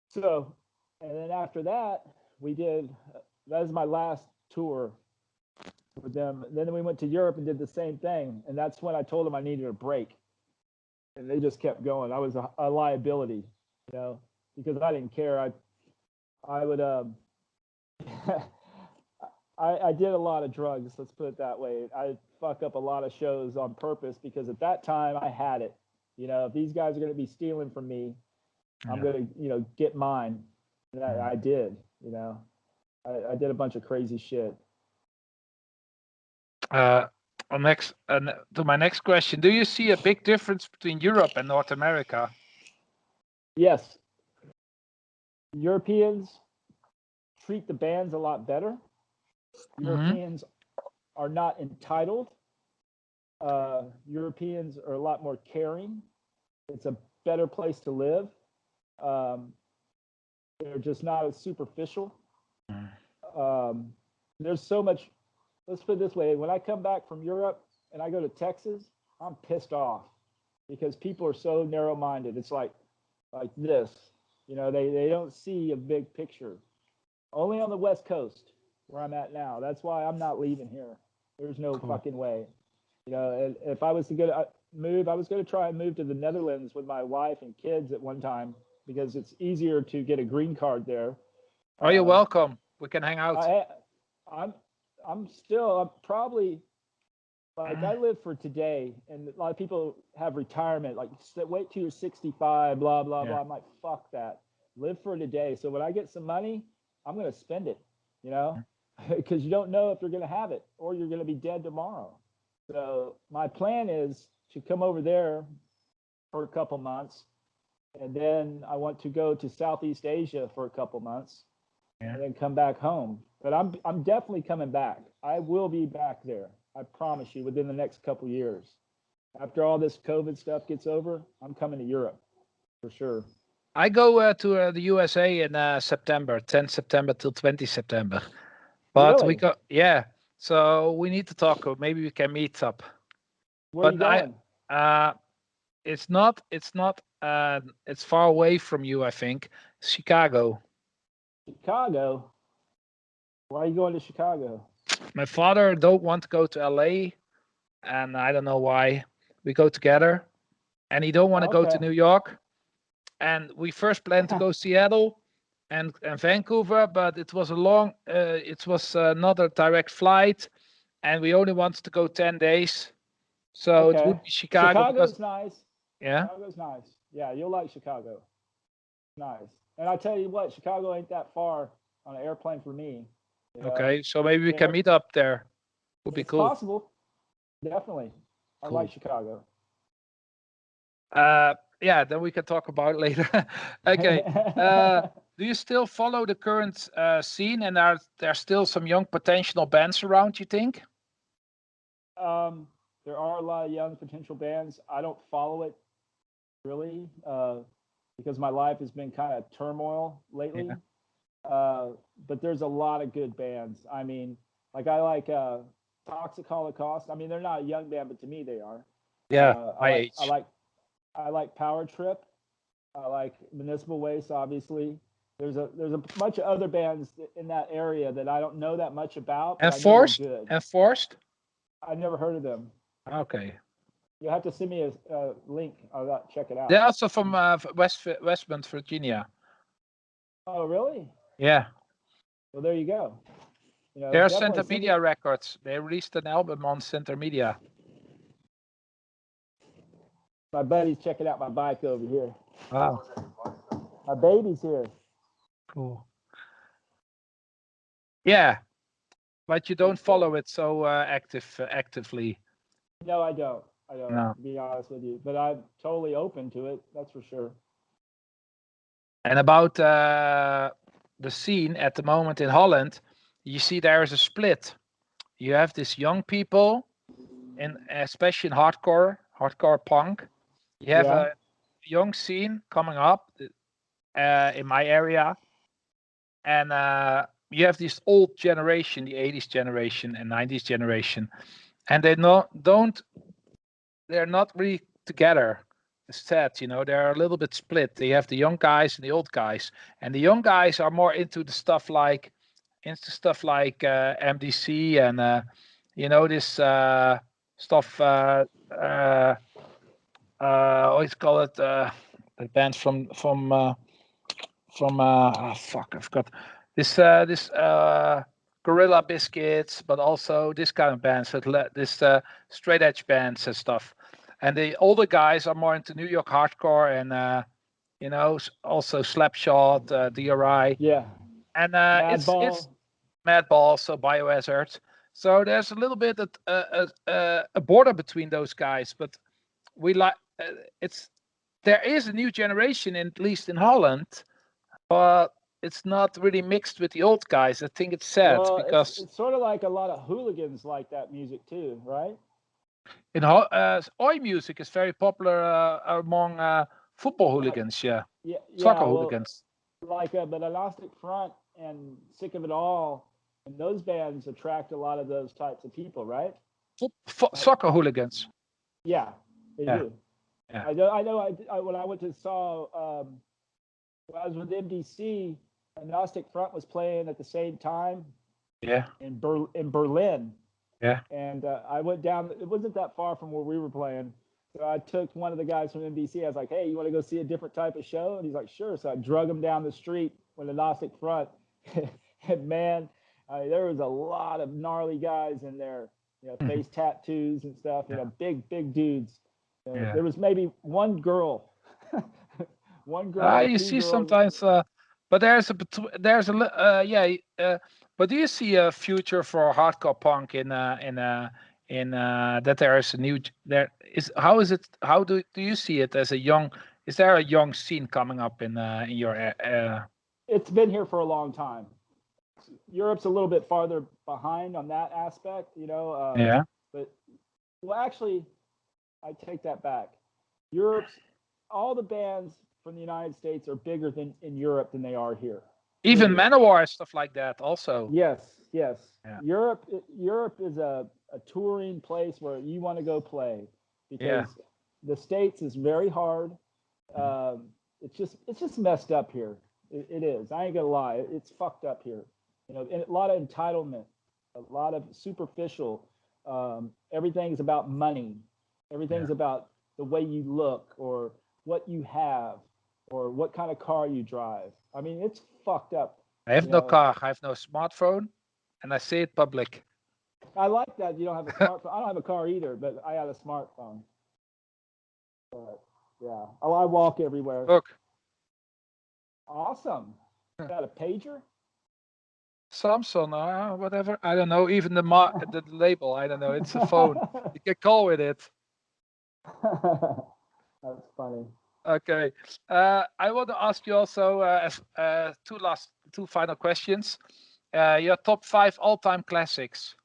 So, and then after that, that was my last tour with them. Then we went to Europe and did the same thing. And that's when I told them I needed a break. And they just kept going. I was a liability, you know, because I didn't care. I would, I did a lot of drugs, let's put it that way. I fuck up a lot of shows on purpose because at that time I had it. You know, if these guys are going to be stealing from me, I'm going to, you know, get mine. And I did, you know, I did a bunch of crazy shit. To my next question, do you see a big difference between Europe and North America? Yes. Europeans treat the bands a lot better. Europeans are not entitled. Europeans are a lot more caring. It's a better place to live. They're just not as superficial. There's so much, let's put it this way, when I come back from Europe, and I go to Texas, I'm pissed off because people are so narrow-minded. It's like this, they don't see a big picture. Only on the West Coast where I'm at now. That's why I'm not leaving here. There's no fucking way. If I was to move, I was going to try and move to the Netherlands with my wife and kids at one time because it's easier to get a green card there. Oh, you're welcome. We can hang out. I'm probably like, I live for today, and a lot of people have retirement, like wait till you're 65, blah, blah, blah. I'm like, fuck that. Live for today. So when I get some money, I'm going to spend it, because you don't know if you're going to have it or you're going to be dead tomorrow. So my plan is to come over there for a couple months, and then I want to go to Southeast Asia for a couple months, and then come back home. But I'm definitely coming back. I will be back there. I promise you, within the next couple years. After all this COVID stuff gets over, I'm coming to Europe for sure. I go to the USA in September, 10 September till 20 September. But really? we go, yeah. So we need to talk. Maybe we can meet up. Where are you going? It's far away from you, I think. Chicago. Chicago? Why are you going to Chicago? My father don't want to go to LA, and I don't know why. We go together, and he don't want to go to New York. And we first planned to go Seattle and Vancouver, but it was not a direct flight, and we only wanted to go 10 days. So it would be Chicago. Chicago's nice. Yeah. Chicago's nice. Yeah, you'll like Chicago. Nice. And I tell you what, Chicago ain't that far on an airplane for me. Okay, so maybe we can meet up there. Would be cool. Possible. Definitely. I like Chicago. Yeah, then we can talk about it later. Okay. Do you still follow the current scene, and are there still some young potential bands around, you think? There are a lot of young potential bands. I don't follow it really because my life has been kind of turmoil lately. Yeah. But there's a lot of good bands. I mean, like I like Toxic Holocaust. I mean, they're not a young band, but to me they are. Yeah, age. I like Power Trip. I like Municipal Waste, obviously. There's a bunch of other bands in that area that I don't know that much about. Enforced? Enforced? I never heard of them. Okay. You'll have to send me a link. I'll check it out. They're also from Westmont, Virginia. Oh, really? Yeah. Well, there you go. They're Center Media Records. They released an album on Center Media. My buddy's checking out my bike over here. Wow. My baby's here. Cool. Yeah, but you don't follow it so actively. No, I don't. No. To be honest with you, but I'm totally open to it. That's for sure. And about the scene at the moment in Holland, you see there is a split. You have these young people, especially in hardcore punk. You have a young scene coming up in my area, and you have this old generation, the 80s generation and 90s generation, and they're not really together. It's sad, they're a little bit split. They have the young guys and the old guys, and the young guys are more into stuff like MDC and this stuff. What call it? The band from I forgot this Gorilla Biscuits, but also this kind of bands, this straight edge bands and stuff. And the older guys are more into New York hardcore and also Slapshot, D.R.I. Yeah. And it's Madball, so Biohazard. So there's a little bit a border between those guys, but we like there is a new generation, at least in Holland, but it's not really mixed with the old guys. I think it's sad because it's sort of like a lot of hooligans like that music too, right? Oi music is very popular among football hooligans, soccer hooligans. Like but Elastic Front and Sick of It All, and those bands attract a lot of those types of people, right? soccer hooligans. Yeah, they Yeah. do. Yeah. I know. When I went to saw, when I was with MDC, Agnostic Front was playing at the same time. Yeah. In Berlin. Yeah. And I went down. It wasn't that far from where we were playing. So I took one of the guys from NBC. I was like, "Hey, you want to go see a different type of show?" And he's like, "Sure." So I drug him down the street with a Gnostic Front. And man, there was a lot of gnarly guys in there. Face tattoos and stuff. Big dudes. There was maybe one girl. One girl. You two see girls. sometimes, but but do you see a future for hardcore punk in that there is a new how do you see it as a young? Is there a young scene coming up in your? It's been here for a long time. Europe's a little bit farther behind on that aspect, Yeah. But actually, I take that back. All the bands from the United States are bigger in Europe than they are here. Even Manowar stuff like that also. Yes. Yeah. Europe is a touring place where you want to go play, because the States is very hard. It's just messed up here. It is. I ain't gonna lie. It's fucked up here. And a lot of entitlement, a lot of superficial. Everything's about money. Everything's about the way you look, or what you have, or what kind of car you drive. I mean, it's fucked up. I have no car. I have no smartphone, and I say it public. I like that you don't have a smartphone. I don't have a car either, but I have a smartphone. But yeah, I walk everywhere. Look. Awesome. Is that a pager? Samsung, whatever. I don't know. Even the label, I don't know. It's a phone. You can call with it. That's funny. Okay. I want to ask you also two final questions. Your top 5 all-time classics.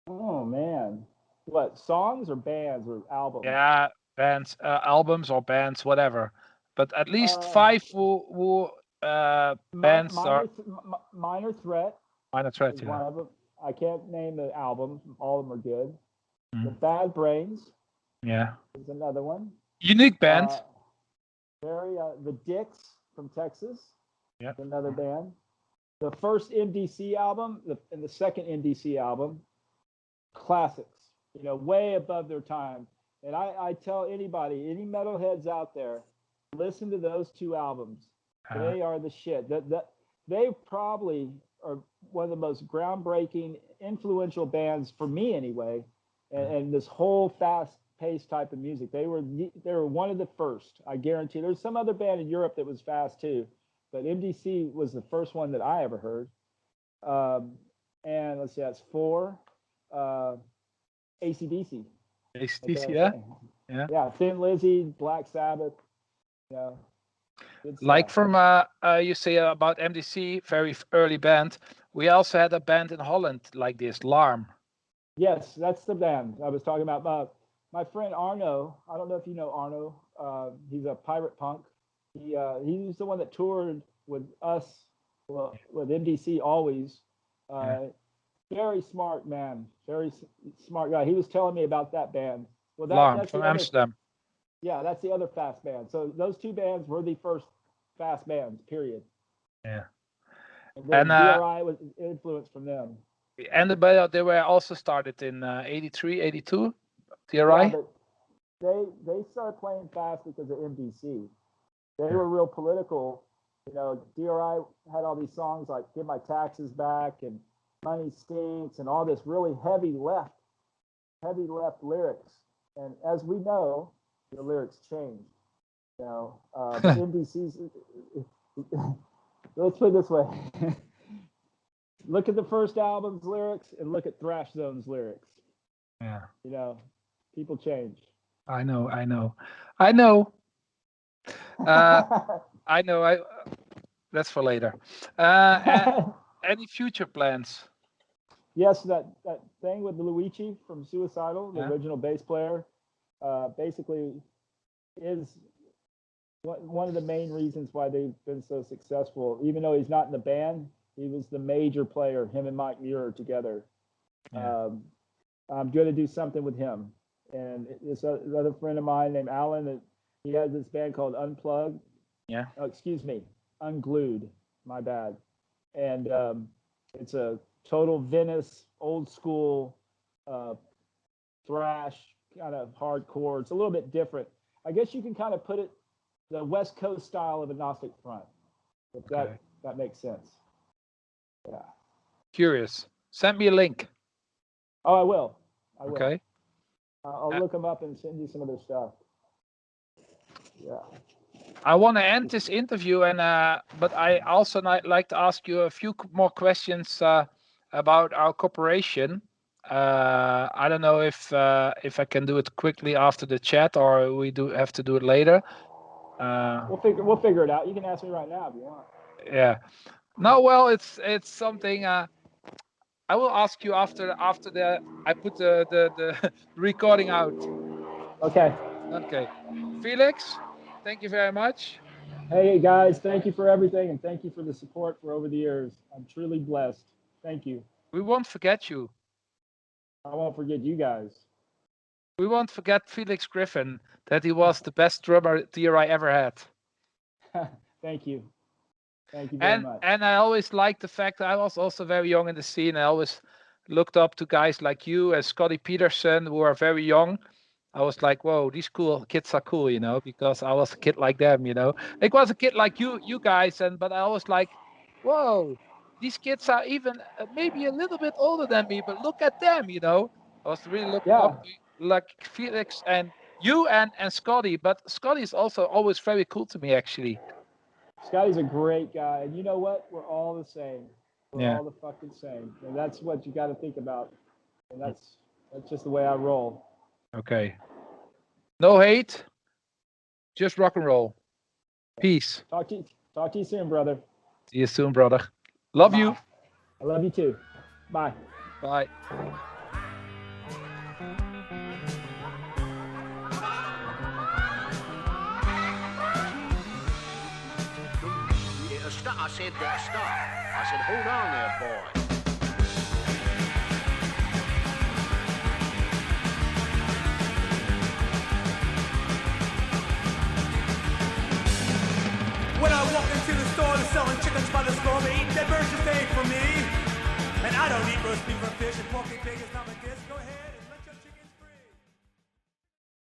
Oh man, what, songs or bands or albums? Yeah, bands, albums or bands, whatever. But at least 5 who bands are. Minor Threat. Minor Threat, is one of them. I can't name the album. All of them are good. The Bad Brains. Yeah. Is another one. Unique band. The Dicks from Texas. Yeah. Another band. The first MDC album and the second MDC album, classics. Way above their time. And I tell anybody, any metalheads out there, listen to those 2 albums. They are the shit. They probably are one of the most groundbreaking, influential bands for me anyway. And this whole fast-paced type of music. They were one of the first. I guarantee. There's some other band in Europe that was fast too, but MDC was the first one that I ever heard. And let's see, that's 4. AC/DC. AC/DC, okay. Yeah. Thin Lizzy, Black Sabbath. Like from you say about MDC, very early band. We also had a band in Holland like this, Larm. Yes, that's the band I was talking about. My friend Arno, I don't know if you know Arno. He's a pirate punk. He's the one that toured with us, with MDC always. Very smart man, very smart guy. He was telling me about that band. Well, that's from Amsterdam. Yeah, that's the other fast band. So those 2 bands were the first fast bands, period. Yeah. And D.R.I. was influenced from them. And they were also started in 83, 82, D.R.I. Yeah, but they started playing fast because of MDC. They were real political. D.R.I. had all these songs like "Get My Taxes Back" and "Money Stinks" and all this really heavy left lyrics. And as we know, the lyrics change. MDC's. Let's put it this way. Look at the first album's lyrics and look at Thrash Zone's lyrics. Yeah. People change. I know. I know. That's for later. Any future plans? Yes, that thing with Luigi from Suicidal, the original bass player, basically is one of the main reasons why they've been so successful. Even though he's not in the band, he was the major player, him and Mike Muir together. Yeah. I'm going to do something with him. And this other friend of mine named Alan, he has this band called Unplugged. Yeah. Oh, excuse me, Unglued. My bad. And it's a total Venice, old school, thrash, kind of hardcore. It's a little bit different. I guess you can kind of put it the West Coast style of Agnostic Front, if that makes sense. Yeah. Curious. Send me a link. Oh, I will. Okay. I'll look them up and send you some of their stuff. Yeah. I want to end this interview, but I also like to ask you a few more questions about our cooperation. I don't know if I can do it quickly after the chat, or we have to do it later. We'll figure it out. You can ask me right now if you want. Yeah. No, well, it's something. I will ask you after I put the recording out. Okay. Okay. Felix, thank you very much. Hey guys, thank you for everything, and thank you for the support for over the years. I'm truly blessed. Thank you. We won't forget you. I won't forget you guys. We won't forget Felix Griffin, that he was the best drummer D.R.I ever had. Thank you. Thank you very much. And I always liked the fact that I was also very young in the scene. I always looked up to guys like you and Scotty Peterson, who are very young. I was like, whoa, these cool kids are cool, you know, because I was a kid like them, you know. I was a kid like you guys, but I was like, whoa, these kids are even maybe a little bit older than me, but look at them, you know. I was really looking up to like Felix and you and Scotty, but Scotty is also always very cool to me, actually. Scotty's a great guy, and you know what? We're all the same. We're all the fucking same, and that's what you got to think about. And that's just the way I roll. Okay. No hate, just rock and roll. Peace. Talk to you soon, brother. See you soon, brother. Love you. I love you too. Bye. Bye. I said, stop. I said, hold on there, boy. When I walk into the store, they're selling chickens by the score. They eat that birds to stay for me. And I don't eat roast beef or fish, and pork and pig is not my dish.